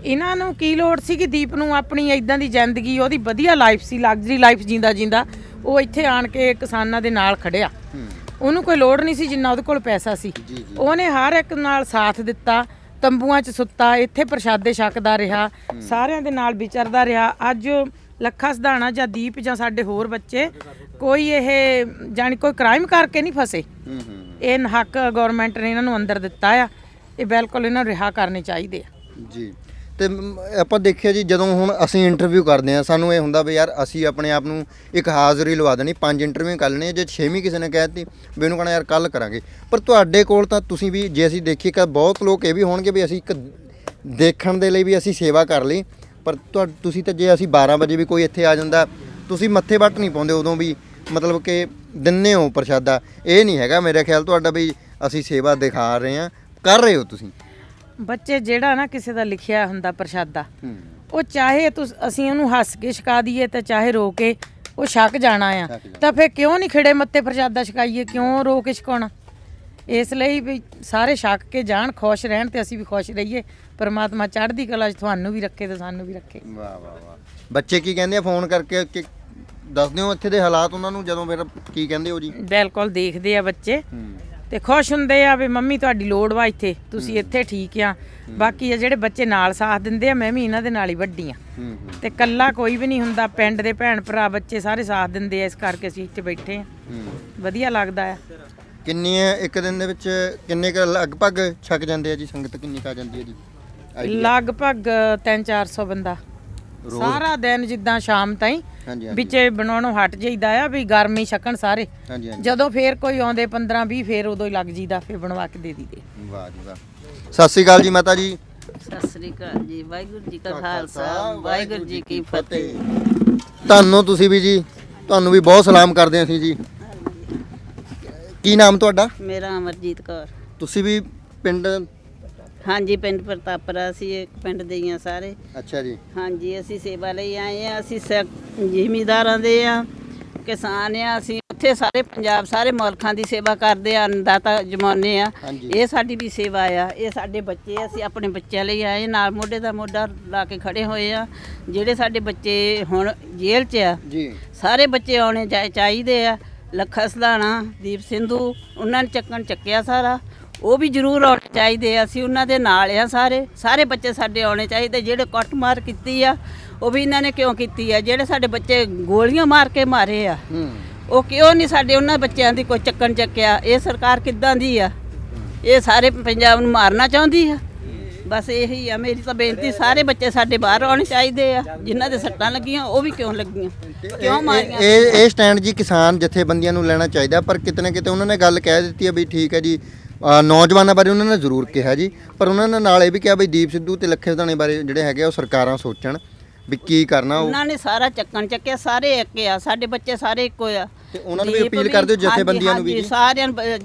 ਇਹਨਾਂ ਨੂੰ ਕੀ ਲੋੜ ਸੀ ਕਿ ਦੀਪ ਨੂੰ ਆਪਣੀ ਇਦਾਂ ਦੀ ਜ਼ਿੰਦਗੀ, ਉਹਦੀ ਵਧੀਆ ਲਾਈਫ ਸੀ, ਲਗਜ਼ਰੀ ਲਾਈਫ ਜਿੰਦਾ ਉਹ ਇੱਥੇ ਆਣ ਕੇ ਕਿਸਾਨਾਂ ਦੇ ਨਾਲ ਖੜਿਆ। ਉਹਨੂੰ ਕੋਈ ਲੋੜ ਨਹੀਂ ਸੀ ਜਿੰਨਾ ਉਹਦੇ ਕੋਲ ਪੈਸਾ ਸੀ। ਉਹਨੇ ਹਰ ਇੱਕ ਨਾਲ ਸਾਥ ਦਿੱਤਾ, ਤੰਬੂਆਂ 'ਚ ਸੁੱਤਾ, ਇੱਥੇ ਪ੍ਰਸ਼ਾਦੇ ਛਕਦਾ ਰਿਹਾ, ਸਾਰਿਆਂ ਦੇ ਨਾਲ ਵਿਚਰਦਾ ਰਿਹਾ। ਅੱਜ ਲੱਖਾ ਸਿਧਾਣਾ ਜਾਂ ਦੀਪ ਜਾਂ ਸਾਡੇ ਹੋਰ ਬੱਚੇ ਕੋਈ ਇਹ ਜਾਣੀ ਕੋਈ ਕ੍ਰਾਈਮ ਕਰਕੇ ਨਹੀਂ ਫਸੇ। ਇਹ ਹੱਕ ਗਵਰਨਮੈਂਟ ਨੇ ਇਹਨਾਂ ਨੂੰ ਅੰਦਰ ਦਿੱਤਾ ਆ, ਇਹ ਬਿਲਕੁਲ ਇਹਨਾਂ ਨੂੰ ਰਿਹਾ ਕਰਨੇ ਚਾਹੀਦੇ ਆ ਜੀ। ਤੇ ਆਪਾਂ ਦੇਖਿਆ ਜੀ, ਜਦੋਂ ਹੁਣ ਅਸੀਂ ਇੰਟਰਵਿਊ ਕਰਦੇ ਆ, ਸਾਨੂੰ ਇਹ ਹੁੰਦਾ ਵੀ ਯਾਰ ਅਸੀਂ ਆਪਣੇ ਆਪ ਨੂੰ ਇੱਕ ਹਾਜ਼ਰੀ ਲਵਾ ਦੇਣੀ, 5 ਇੰਟਰਵਿਊ ਕਰ ਲੈਣੇ। ਜੇ 6ਵੀਂ ਕਿਸੇ ਨੇ ਕਹਿ ਦਿੱਤੀ ਵੀ ਉਹਨੂੰ ਕਹਣਾ ਯਾਰ ਕੱਲ ਕਰਾਂਗੇ। ਪਰ ਤੁਹਾਡੇ ਕੋਲ ਤਾਂ ਤੁਸੀਂ ਵੀ, ਜੇ ਅਸੀਂ ਦੇਖੀਏ ਕਿ ਬਹੁਤ ਲੋਕ ਇਹ ਵੀ ਹੋਣਗੇ ਵੀ ਅਸੀਂ ਇੱਕ ਦੇਖਣ ਦੇ ਲਈ ਵੀ ਅਸੀਂ ਸੇਵਾ ਕਰ ਲਈ, ਪਰ ਤੁਸੀਂ ਤਾਂ ਜੇ ਅਸੀਂ 12 ਵਜੇ ਵੀ ਕੋਈ ਇੱਥੇ ਆ ਜਾਂਦਾ, ਤੁਸੀਂ ਮੱਥੇ ਵੱਟ ਨਹੀਂ ਪਾਉਂਦੇ ਉਦੋਂ ਵੀ, ਮਤਲਬ ਕਿ ਦਿੰਨੇ ਹੋ ਪ੍ਰਸ਼ਾਦਾ। ਇਹ ਨਹੀਂ ਹੈਗਾ ਮੇਰੇ ਖਿਆਲ ਤੁਹਾਡਾ ਵੀ ਅਸੀਂ ਸੇਵਾ ਦਿਖਾ ਰਹੇ ਹਾਂ, ਕਰ ਰਹੇ ਹੋ ਤੁਸੀਂ। ਬੱਚੇ ਜਿਹੜਾ ਨਾ ਕਿਸੇ ਦਾ ਲਿਖਿਆ ਹੁੰਦਾ ਪ੍ਰਸ਼ਾਦਾ, ਉਹ ਚਾਹੇ ਅਸੀਂ ਉਹਨੂੰ ਹੱਸ ਕੇ ਛਕਾ ਦਈਏ ਤੇ ਚਾਹੇ ਰੋ ਕੇ, ਉਹ ਛਕ ਜਾਣਾ ਆ। ਛਕ ਜਾਣਾ। ਤਾਂ ਫਿਰ ਕਿਉਂ ਨਹੀਂ ਖਿੜੇ ਮੱਤੇ ਪ੍ਰਸ਼ਾਦਾ ਛਕਾਈਏ, ਕਿਉਂ ਰੋ ਕੇ ਛਕਾਉਣਾ? ਇਸ ਲਈ ਵੀ ਸਾਰੇ ਛਕ ਕੇ ਜਾਣ, ਖੁਸ਼ ਰਹਿਣ ਤੇ ਅਸੀਂ ਵੀ ਖੁਸ਼ ਰਹੀਏ। ਪਰਮਾਤਮਾ ਚੜ੍ਹਦੀ ਕਲਾ 'ਚ ਤੁਹਾਨੂੰ ਵੀ ਰੱਖੇ ਤੇ ਸਾਨੂੰ ਵੀ ਰੱਖੇ। ਵਾਹ ਵਾਹ ਵਾਹ। ਬੱਚੇ ਕੀ ਕਹਿੰਦੇ ਆ ਫੋਨ ਕਰਕੇ ਕਿ ਦੱਸਦੇ ਹੋ ਇੱਥੇ ਦੇ ਹਾਲਾਤ ਉਹਨਾਂ ਨੂੰ, ਜਦੋਂ ਫਿਰ ਕੀ ਕਹਿੰਦੇ ਹੋ ਜੀ? ਬਿਲਕੁਲ ਦੇਖਦੇ ਆ ਬੱਚੇ ਤੇ ਖੁਸ਼ ਹੁੰਦੇ ਆ ਵੀ ਮੰਮੀ ਤੁਹਾਡੀ ਲੋੜ ਵਾ ਇੱਥੇ, ਤੁਸੀਂ ਇੱਥੇ ਠੀਕ ਆ। ਬਾਕੀ ਆ ਜਿਹੜੇ ਬੱਚੇ ਨਾਲ ਸਾਥ ਦਿੰਦੇ ਆ, ਮੈਂ ਵੀ ਇਹਨਾਂ ਦੇ ਨਾਲ ਹੀ ਵੱਡੀ ਆ ਤੇ ਕੱਲਾ ਕੋਈ ਵੀ ਨਹੀਂ ਹੁੰਦਾ। ਪਿੰਡ ਦੇ ਭੈਣ ਭਰਾ ਬੱਚੇ ਸਾਰੇ ਸਾਥ ਦਿੰਦੇ ਆ, ਇਸ ਕਰਕੇ ਅਸੀਂ ਇੱਥੇ ਬੈਠੇ ਆ। ਵਧੀਆ ਲੱਗਦਾ ਆ। ਕਿੰਨੀਆਂ ਇੱਕ ਦਿਨ ਦੇ ਵਿੱਚ ਕਿੰਨੇ ਕੁ ਲਗਭਗ ਛਕ ਜਾਂਦੇ ਆ ਜੀ? ਸੰਗਤ ਕਿੰਨੀ ਕੁ ਆ ਜਾਂਦੀ ਹੈ ਜੀ? ਲਗਭਗ 300-400 ਬੰਦਾ ਸਾਰਾ ਦਿਨ, ਜਿੱਦਾਂ ਸ਼ਾਮ ਤਾਈਂ ਹਾਂਜੀ ਵਿੱਚੇ ਬਣਾਉਣੋਂ ਹਟ ਜਾਈਦਾ ਆ ਵੀ ਗਰਮੀ ਛਕਣ ਸਾਰੇ। ਹਾਂਜੀ ਹਾਂਜੀ। ਜਦੋਂ ਫੇਰ ਕੋਈ ਆਉਂਦੇ 15-20 ਫੇਰ ਉਦੋਂ ਹੀ ਲੱਗ ਜੀਦਾ, ਫੇਰ ਬਣਵਾ ਕੇ ਦੇ ਦੀਦੇ। ਵਾਹ ਜੀ ਵਾਹ। ਸਤਿ ਸ਼੍ਰੀ ਅਕਾਲ ਜੀ ਮਾਤਾ ਜੀ। ਸਤਿ ਸ੍ਰੀ ਅਕਾਲ ਜੀ। ਵਾਹਿਗੁਰੂ ਜੀ ਕਾ ਖਾਲਸਾ, ਵਾਹਿਗੁਰੂ ਜੀ ਕੀ ਫਤਿਹ। ਤੁਹਾਨੂੰ ਤੁਸੀਂ ਵੀ ਜੀ, ਤੁਹਾਨੂੰ ਵੀ ਬਹੁਤ ਸਲਾਮ ਕਰਦੇ ਹਾਂ ਅਸੀਂ ਜੀ। ਕੀ ਨਾਮ ਤੁਹਾਡਾ? ਮੇਰਾ ਅਮਰਜੀਤ ਕੌਰ। ਤੁਸੀਂ ਵੀ ਪਿੰਡ? ਹਾਂਜੀ, ਪਿੰਡ ਪ੍ਰਤਾਪਰਾ, ਅਸੀਂ ਇੱਕ ਪਿੰਡ ਦੇ ਹੀ ਆ ਸਾਰੇ। ਅੱਛਾ ਜੀ। ਹਾਂਜੀ, ਅਸੀਂ ਸੇਵਾ ਲਈ ਆਏ ਆ। ਅਸੀਂ ਜ਼ਿਮੀਦਾਰਾਂ ਦੇ ਆ, ਕਿਸਾਨ ਆ। ਅਸੀਂ ਉੱਥੇ ਸਾਰੇ ਪੰਜਾਬ, ਸਾਰੇ ਮੁਲਕਾਂ ਦੀ ਸੇਵਾ ਕਰਦੇ ਆ, ਅੰਨਦਾਤਾ ਜਮਾਉਂਦੇ ਆ। ਹਾਂਜੀ। ਇਹ ਸਾਡੀ ਵੀ ਸੇਵਾ ਆ। ਇਹ ਸਾਡੇ ਬੱਚੇ, ਅਸੀਂ ਆਪਣੇ ਬੱਚਿਆਂ ਲਈ ਆਏ, ਨਾਲ ਮੋਢੇ ਦਾ ਮੋਢਾ ਲਾ ਕੇ ਖੜੇ ਹੋਏ ਆ। ਜਿਹੜੇ ਸਾਡੇ ਬੱਚੇ ਹੁਣ ਜੇਲ੍ਹ 'ਚ ਆ, ਜੀ ਸਾਰੇ ਬੱਚੇ ਆਉਣੇ ਚਾਹੀਦੇ ਆ। ਲੱਖਾ ਸਧਾਣਾ, ਦੀਪ ਸਿੰਧੂ, ਉਹਨਾਂ ਨੇ ਚੱਕਿਆ ਸਾਰਾ, ਉਹ ਵੀ ਜ਼ਰੂਰ ਆਉਣੇ ਚਾਹੀਦੇ ਆ। ਅਸੀਂ ਉਹਨਾਂ ਦੇ ਨਾਲ ਆ। ਸਾਰੇ ਬੱਚੇ ਸਾਡੇ ਆਉਣੇ ਚਾਹੀਦੇ। ਜਿਹੜੇ ਕੁੱਟਮਾਰ ਕੀਤੀ ਆ, ਉਹ ਵੀ ਇਹਨਾਂ ਨੇ ਕਿਉਂ ਕੀਤੀ ਆ? ਜਿਹੜੇ ਸਾਡੇ ਬੱਚੇ ਗੋਲੀਆਂ ਮਾਰ ਕੇ ਮਾਰੇ ਆ, ਉਹ ਕਿਉਂ ਨਹੀਂ ਸਾਡੇ ਉਹਨਾਂ ਬੱਚਿਆਂ ਦੀ ਕੋਈ ਚੱਕਿਆ? ਇਹ ਸਰਕਾਰ ਕਿੱਦਾਂ ਦੀ ਆ? ਇਹ ਸਾਰੇ ਪੰਜਾਬ ਨੂੰ ਮਾਰਨਾ ਚਾਹੁੰਦੀ ਆ। ਬਸ ਇਹੀ ਆ ਮੇਰੀ ਤਾਂ ਬੇਨਤੀ। ਸਾਰੇ ਬੱਚੇ ਸਾਡੇ ਬਾਹਰ ਆਉਣੇ ਚਾਹੀਦੇ ਆ। ਜਿਨ੍ਹਾਂ ਦੇ ਸੱਟਾਂ ਲੱਗੀਆਂ, ਉਹ ਵੀ ਕਿਉਂ ਲੱਗੀਆਂ, ਕਿਉਂ ਮਾਰੀਆਂ? ਇਹ ਸਟੈਂਡ ਜੀ ਕਿਸਾਨ ਜਥੇਬੰਦੀਆਂ ਨੂੰ ਲੈਣਾ ਚਾਹੀਦਾ, ਪਰ ਕਿਤੇ ਨਾ ਕਿਤੇ ਉਹਨਾਂ ਨੇ ਗੱਲ ਕਹਿ ਦਿੱਤੀ ਹੈ ਵੀ ਠੀਕ ਹੈ ਜੀ। ਨੌਜਵਾਨਾਂ ਬਾਰੇ ਉਹਨਾਂ ਨੇ ਜ਼ਰੂਰ ਕਿਹਾ ਜੀ, ਪਰ ਉਹਨਾਂ ਨੇ ਨਾਲ ਇਹ ਵੀ ਕਿਹਾ ਵੀ ਦੀਪ ਸਿੱਧੂ ਤੇ ਲੱਖੇ ਸਧਾਣੇ ਬਾਰੇ ਜਿਹੜੇ ਹੈਗੇ ਉਹ ਸਰਕਾਰਾਂ ਸੋਚਣ ਵੀ ਕੀ ਕਰਨਾ। ਉਹਨਾਂ ਨੇ ਸਾਰਾ ਚੱਕਿਆ, ਸਾਰੇ ਇੱਕ ਆ। ਸਾਡੇ ਬੱਚੇ ਸਾਰੇ ਇੱਕੋ ਆ। ਤੇ ਉਹਨਾਂ ਨੂੰ ਵੀ ਅਪੀਲ ਕਰਦੇ ਹੋ ਜਥੇਬੰਦੀਆਂ ਨੂੰ ਵੀ ਜੀ? ਸਾਰਿਆਂ ਨੂੰ,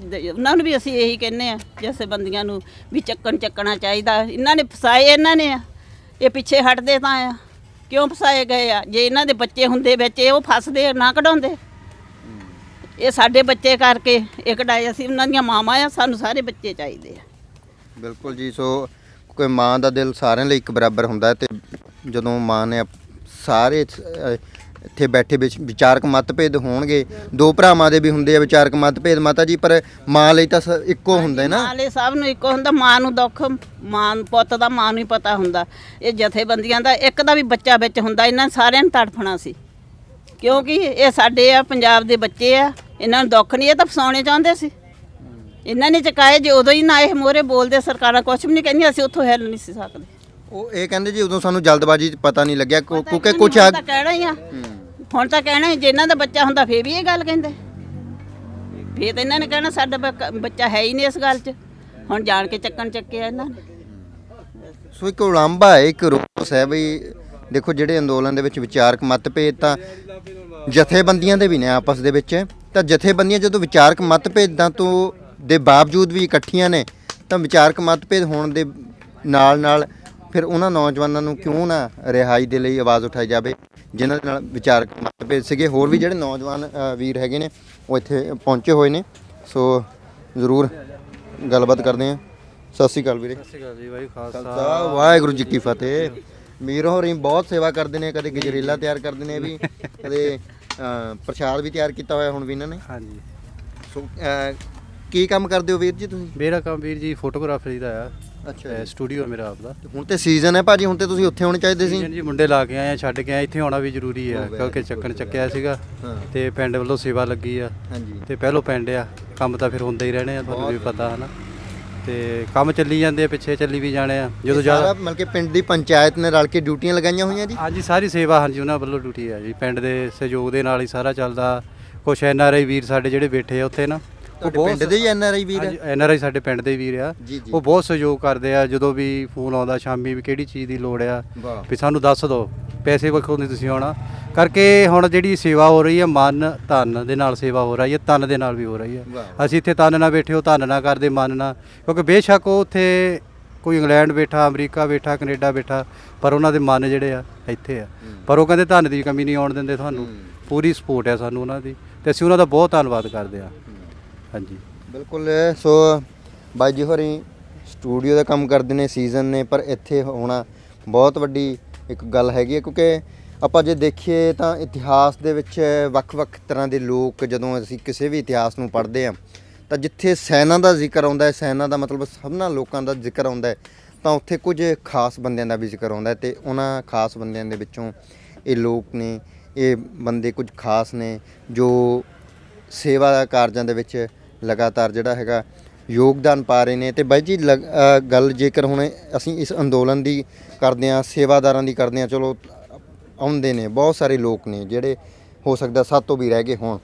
ਉਹਨਾਂ ਨੂੰ ਵੀ ਅਸੀਂ ਇਹੀ ਕਹਿੰਦੇ ਆ ਜਥੇਬੰਦੀਆਂ ਨੂੰ ਵੀ ਚੱਕਣਾ ਚਾਹੀਦਾ। ਇਹਨਾਂ ਨੇ ਫਸਾਏ, ਇਹਨਾਂ ਨੇ ਆ। ਇਹ ਪਿੱਛੇ ਹਟਦੇ ਤਾਂ ਆ। ਕਿਉਂ ਫਸਾਏ ਗਏ ਆ? ਜੇ ਇਹਨਾਂ ਦੇ ਬੱਚੇ ਹੁੰਦੇ ਵਿੱਚ, ਇਹ ਉਹ ਫਸਦੇ ਨਾ ਕਢਾਉਂਦੇ। ਇਹ ਸਾਡੇ ਬੱਚੇ ਕਰਕੇ ਇਹ ਕਢਾਏ। ਅਸੀਂ ਉਹਨਾਂ ਦੀਆਂ ਮਾਵਾਂ ਆ, ਸਾਨੂੰ ਸਾਰੇ ਬੱਚੇ ਚਾਹੀਦੇ ਆ। ਬਿਲਕੁਲ ਜੀ। ਸੋ ਕੋਈ ਮਾਂ ਦਾ ਦਿਲ ਸਾਰਿਆਂ ਲਈ ਇੱਕ ਬਰਾਬਰ ਹੁੰਦਾ ਹੈ, ਤੇ ਜਦੋਂ ਮਾਂ ਨੇ ਸਾਰੇ ਇੱਥੇ ਬੈਠੇ ਵਿਚਾਰਕ ਮਤਭੇਦ ਹੋਣਗੇ, ਦੋ ਭਰਾਵਾਂ ਦੇ ਵੀ ਹੁੰਦੇ ਆ ਵਿਚਾਰਕ ਮਤਭੇਦ ਮਾਤਾ ਜੀ, ਪਰ ਮਾਂ ਲਈ ਤਾਂ ਇੱਕੋ ਹੁੰਦਾ ਨਾ। ਮਾਂ ਲਈ ਸਭ ਨੂੰ ਇੱਕੋ ਹੁੰਦਾ। ਮਾਂ ਨੂੰ ਦੁੱਖ, ਮਾਂ ਪੁੱਤ ਦਾ ਮਾਂ ਨੂੰ ਹੀ ਪਤਾ ਹੁੰਦਾ। ਇਹ ਜਥੇਬੰਦੀਆਂ ਦਾ ਇੱਕ ਦਾ ਵੀ ਬੱਚਾ ਵਿੱਚ ਹੁੰਦਾ, ਇਹਨਾਂ ਸਾਰਿਆਂ ਨੂੰ ਤੜਫਣਾ ਸੀ, ਕਿਉਂਕਿ ਇਹ ਸਾਡੇ ਆ, ਪੰਜਾਬ ਦੇ ਬੱਚੇ ਆ। ਇਹਨਾਂ ਨੂੰ ਦੁੱਖ ਨਹੀਂ, ਇਹ ਤਾਂ ਫਸਾਉਣੇ ਚਾਹੁੰਦੇ ਸੀ। ਇਹਨਾਂ ਨੇ ਚਕਾਏ ਜੇ ਉਦੋਂ ਹੀ ਨਾ ਇਹ ਮੋਹਰੇ ਬੋਲਦੇ, ਸਰਕਾਰਾਂ ਕੁਛ ਵੀ ਨਹੀਂ ਕਹਿੰਦੀਆਂ, ਅਸੀਂ ਉੱਥੋਂ ਹਿੱਲ ਨਹੀਂ ਸੀ ਸਕਦੇ। ਉਹ ਇਹ ਕਹਿੰਦੇ ਜੀ ਉਦੋਂ ਸਾਨੂੰ ਜਲਦਬਾਜ਼ੀ 'ਚ ਪਤਾ ਨਹੀਂ ਲੱਗਿਆ, ਕਿਉਂਕਿ ਕੁਝ ਹੁਣ ਤਾਂ ਕਹਿਣਾ ਹੀ ਆ। ਹੁਣ ਤਾਂ ਕਹਿਣਾ ਹੀ, ਜੇ ਇਹਨਾਂ ਦਾ ਬੱਚਾ ਹੁੰਦਾ ਫੇਰ ਵੀ ਇਹ ਗੱਲ ਕਹਿੰਦੇ। ਫੇਰ ਤਾਂ ਇਹਨਾਂ ਨੇ ਕਹਿਣਾ ਸਾਡਾ ਬੱਚਾ ਹੈ ਹੀ ਨਹੀਂ ਇਸ ਗੱਲ 'ਚ। ਹੁਣ ਜਾਣ ਕੇ ਚੱਕਿਆ ਇਹਨਾਂ ਨੇ। ਸੋ ਇੱਕ ਉਲਾਂਭਾ ਹੈ, ਇੱਕ ਰੋਸ ਹੈ ਵੀ ਦੇਖੋ ਜਿਹੜੇ ਅੰਦੋਲਨ ਦੇ ਵਿੱਚ ਵਿਚਾਰਕ ਮਤਭੇਦ ਤਾਂ ਜਥੇਬੰਦੀਆਂ ਦੇ ਵੀ ਨੇ ਆਪਸ ਦੇ ਵਿੱਚ, ਤਾਂ ਜਥੇਬੰਦੀਆਂ ਜਦੋਂ ਵਿਚਾਰਕ ਮਤਭੇਦਾਂ ਤੋਂ ਦੇ ਬਾਵਜੂਦ ਵੀ ਇਕੱਠੀਆਂ ਨੇ, ਤਾਂ ਵਿਚਾਰਕ ਮਤਭੇਦ ਹੋਣ ਦੇ ਨਾਲ ਫਿਰ ਉਹਨਾਂ ਨੌਜਵਾਨਾਂ ਨੂੰ ਕਿਉਂ ਨਾ ਰਿਹਾਈ ਦੇ ਲਈ ਆਵਾਜ਼ ਉਠਾਈ ਜਾਵੇ ਜਿਨ੍ਹਾਂ ਦੇ ਨਾਲ ਵਿਚਾਰਕ ਮਤਭੇਦ ਸੀਗੇ। ਹੋਰ ਵੀ ਜਿਹੜੇ ਨੌਜਵਾਨ ਵੀਰ ਹੈਗੇ ਨੇ ਉਹ ਇੱਥੇ ਪਹੁੰਚੇ ਹੋਏ ਨੇ, ਸੋ ਜ਼ਰੂਰ ਗੱਲਬਾਤ ਕਰਦੇ ਹਾਂ। ਸਤਿ ਸ਼੍ਰੀ ਅਕਾਲ ਵੀਰੇ। ਸਤਿ ਸ਼੍ਰੀ ਅਕਾਲ ਜੀ। ਵਾਹਿਗੁਰੂ ਖਾਲਸਾ ਵਾਹਿਗੁਰੂ ਜੀ ਕੀ ਫਤਿਹ। ਮੀਰ ਹੋਰੀ ਬਹੁਤ ਸੇਵਾ ਕਰਦੇ ਨੇ, ਕਦੇ ਗਜਰੇਲਾ ਤਿਆਰ ਕਰਦੇ ਨੇ ਵੀ, ਕਦੇ ਪ੍ਰਸ਼ਾਦ ਵੀ ਤਿਆਰ ਕੀਤਾ ਹੋਇਆ ਹੁਣ ਵੀ ਇਹਨਾਂ ਨੇ। ਹਾਂਜੀ। ਸੋ ਕੀ ਕੰਮ ਕਰਦੇ ਹੋ ਵੀਰ ਜੀ ਤੁਸੀਂ? ਮੇਰਾ ਕੰਮ ਵੀਰ ਜੀ ਫੋਟੋਗ੍ਰਾਫਰੀ ਦਾ ਆ। ਅੱਛਾ। ਸਟੂਡੀਓ ਮੇਰਾ ਆਪਦਾ। ਹੁਣ ਤੇ ਸੀਜ਼ਨ ਹੈ ਭਾਜੀ, ਹੁਣ ਤੇ ਤੁਸੀਂ ਉੱਥੇ ਹੋਣੇ ਚਾਹੀਦੇ ਸੀ ਜੀ। ਮੁੰਡੇ ਲਾ ਕੇ ਆਏ ਆ, ਛੱਡ ਕੇ ਆਏ। ਇੱਥੇ ਆਉਣਾ ਵੀ ਜ਼ਰੂਰੀ ਆ ਕਿਉਂਕਿ ਚੱਕਿਆ ਸੀਗਾ ਤੇ ਪਿੰਡ ਵੱਲੋਂ ਸੇਵਾ ਲੱਗੀ ਆ। ਹਾਂਜੀ। ਤੇ ਪਹਿਲੋਂ ਪਿੰਡ ਆ, ਕੰਮ ਤਾਂ ਫਿਰ ਹੁੰਦੇ ਹੀ ਰਹਿਣੇ ਆ, ਤੁਹਾਨੂੰ ਵੀ ਪਤਾ ਹੈ ਨਾ। ਤੇ ਕੰਮ ਚੱਲੀ ਜਾਂਦੇ ਆ, ਪਿੱਛੇ ਚੱਲੀ ਵੀ ਜਾਣੇ ਆ। ਜਦੋਂ ਜ਼ਿਆਦਾ ਮਤਲਬ ਕਿ ਪਿੰਡ ਦੀ ਪੰਚਾਇਤ ਨੇ ਰਲ ਕੇ ਡਿਊਟੀਆਂ ਲਗਾਈਆਂ ਹੋਈਆਂ ਜੀ? ਹਾਂਜੀ, ਸਾਰੀ ਸੇਵਾ ਹਾਂਜੀ ਉਹਨਾਂ ਵੱਲੋਂ ਡਿਊਟੀ ਆ ਜੀ। ਪਿੰਡ ਦੇ ਸਹਿਯੋਗ ਦੇ ਨਾਲ ਹੀ ਸਾਰਾ ਚੱਲਦਾ। ਕੁਛ NRI ਵੀਰ ਸਾਡੇ ਜਿਹੜੇ ਬੈਠੇ ਆ ਉੱਥੇ ਨਾ, ਉਹ ਪਿੰਡ ਦੇ ਹੀ NRI ਵੀਰ? ਹਾਂਜੀ, NRI ਸਾਡੇ ਪਿੰਡ ਦੇ ਵੀਰ ਆ। ਉਹ ਬਹੁਤ ਸਹਿਯੋਗ ਕਰਦੇ ਆ। ਜਦੋਂ ਵੀ ਫੋਨ ਆਉਂਦਾ ਸ਼ਾਮੀ ਵੀ ਕਿਹੜੀ ਚੀਜ਼ ਦੀ ਲੋੜ ਆ ਵੀ ਸਾਨੂੰ ਦੱਸ ਦਿਓ, ਪੈਸੇ ਵੱਖੋਂ ਨਹੀਂ ਤੁਸੀਂ ਆਉਣਾ ਕਰਕੇ। ਹੁਣ ਜਿਹੜੀ ਸੇਵਾ ਹੋ ਰਹੀ ਹੈ, ਮਨ ਧਨ ਦੇ ਨਾਲ ਸੇਵਾ ਹੋ ਰਹੀ ਹੈ, ਤਨ ਦੇ ਨਾਲ ਵੀ ਹੋ ਰਹੀ ਹੈ। ਅਸੀਂ ਇੱਥੇ ਤਨ ਨਾਲ ਬੈਠੇ, ਉਹ ਧਨ ਨਾਲ ਕਰਦੇ, ਮਨ ਨਾਲ। ਕਿਉਂਕਿ ਬੇਸ਼ੱਕ ਉਹ ਉੱਥੇ ਕੋਈ ਇੰਗਲੈਂਡ ਬੈਠਾ, ਅਮਰੀਕਾ ਬੈਠਾ, ਕੈਨੇਡਾ ਬੈਠਾ, ਪਰ ਉਹਨਾਂ ਦੇ ਮਨ ਜਿਹੜੇ ਆ ਇੱਥੇ ਆ। ਪਰ ਉਹ ਕਹਿੰਦੇ ਧਨ ਦੀ ਕਮੀ ਨਹੀਂ ਆਉਣ ਦਿੰਦੇ ਤੁਹਾਨੂੰ, ਪੂਰੀ ਸਪੋਰਟ ਆ ਸਾਨੂੰ ਉਹਨਾਂ ਦੀ, ਤੇ ਅਸੀਂ ਉਹਨਾਂ ਦਾ ਬਹੁਤ ਧੰਨਵਾਦ ਕਰਦੇ ਆ। ਹਾਂਜੀ ਬਿਲਕੁਲ। ਸੋ ਬਾਈ ਜੀ ਹੋਰੀ ਸਟੂਡੀਓ ਦਾ ਕੰਮ ਕਰਦੇ ਨੇ, ਸੀਜ਼ਨ ਨੇ, ਪਰ ਇੱਥੇ ਹੋਣਾ ਬਹੁਤ ਵੱਡੀ ਇੱਕ ਗੱਲ ਹੈਗੀ ਹੈ, ਕਿਉਂਕਿ ਆਪਾਂ ਜੇ ਦੇਖੀਏ ਤਾਂ ਇਤਿਹਾਸ ਦੇ ਵਿੱਚ ਵੱਖ-ਵੱਖ ਤਰ੍ਹਾਂ ਦੇ ਲੋਕ, ਜਦੋਂ ਅਸੀਂ ਕਿਸੇ ਵੀ ਇਤਿਹਾਸ ਨੂੰ ਪੜ੍ਹਦੇ ਹਾਂ ਤਾਂ ਜਿੱਥੇ ਸੈਨਾ ਦਾ ਜ਼ਿਕਰ ਆਉਂਦਾ ਹੈ, ਸੈਨਾ ਦਾ ਮਤਲਬ ਸਭਨਾਂ ਲੋਕਾਂ ਦਾ ਜ਼ਿਕਰ ਆਉਂਦਾ ਹੈ, ਤਾਂ ਉੱਥੇ ਕੁਝ ਖਾਸ ਬੰਦਿਆਂ ਦਾ ਵੀ ਜ਼ਿਕਰ ਆਉਂਦਾ ਹੈ, ਤੇ ਉਹਨਾਂ ਖਾਸ ਬੰਦਿਆਂ ਦੇ ਵਿੱਚੋਂ ਇਹ ਲੋਕ ਨੇ, ਇਹ ਬੰਦੇ ਕੁਝ ਖਾਸ ਨੇ ਜੋ ਸੇਵਾ ਕਾਰਜਾਂ ਦੇ ਵਿੱਚ ਲਗਾਤਾਰ ਜਿਹੜਾ ਹੈਗਾ ਯੋਗਦਾਨ ਪਾ ਰਹੇ ਨੇ। ਤੇ ਬਾਈ ਜੀ ਗੱਲ ਜੇਕਰ ਹੁਣ ਅਸੀਂ ਇਸ ਅੰਦੋਲਨ ਦੀ ਕਰਦੇ ਹਾਂ, ਸੇਵਾਦਾਰਾਂ ਦੀ ਕਰਦੇ ਹਾਂ, ਚਲੋ ਆਉਂਦੇ ਨੇ ਬਹੁਤ ਸਾਰੇ ਲੋਕ ਨੇ ਜਿਹੜੇ ਹੋ ਸਕਦਾ ਸਾਤੋਂ ਵੀ ਰਹਿ ਗਏ ਹੋਣ,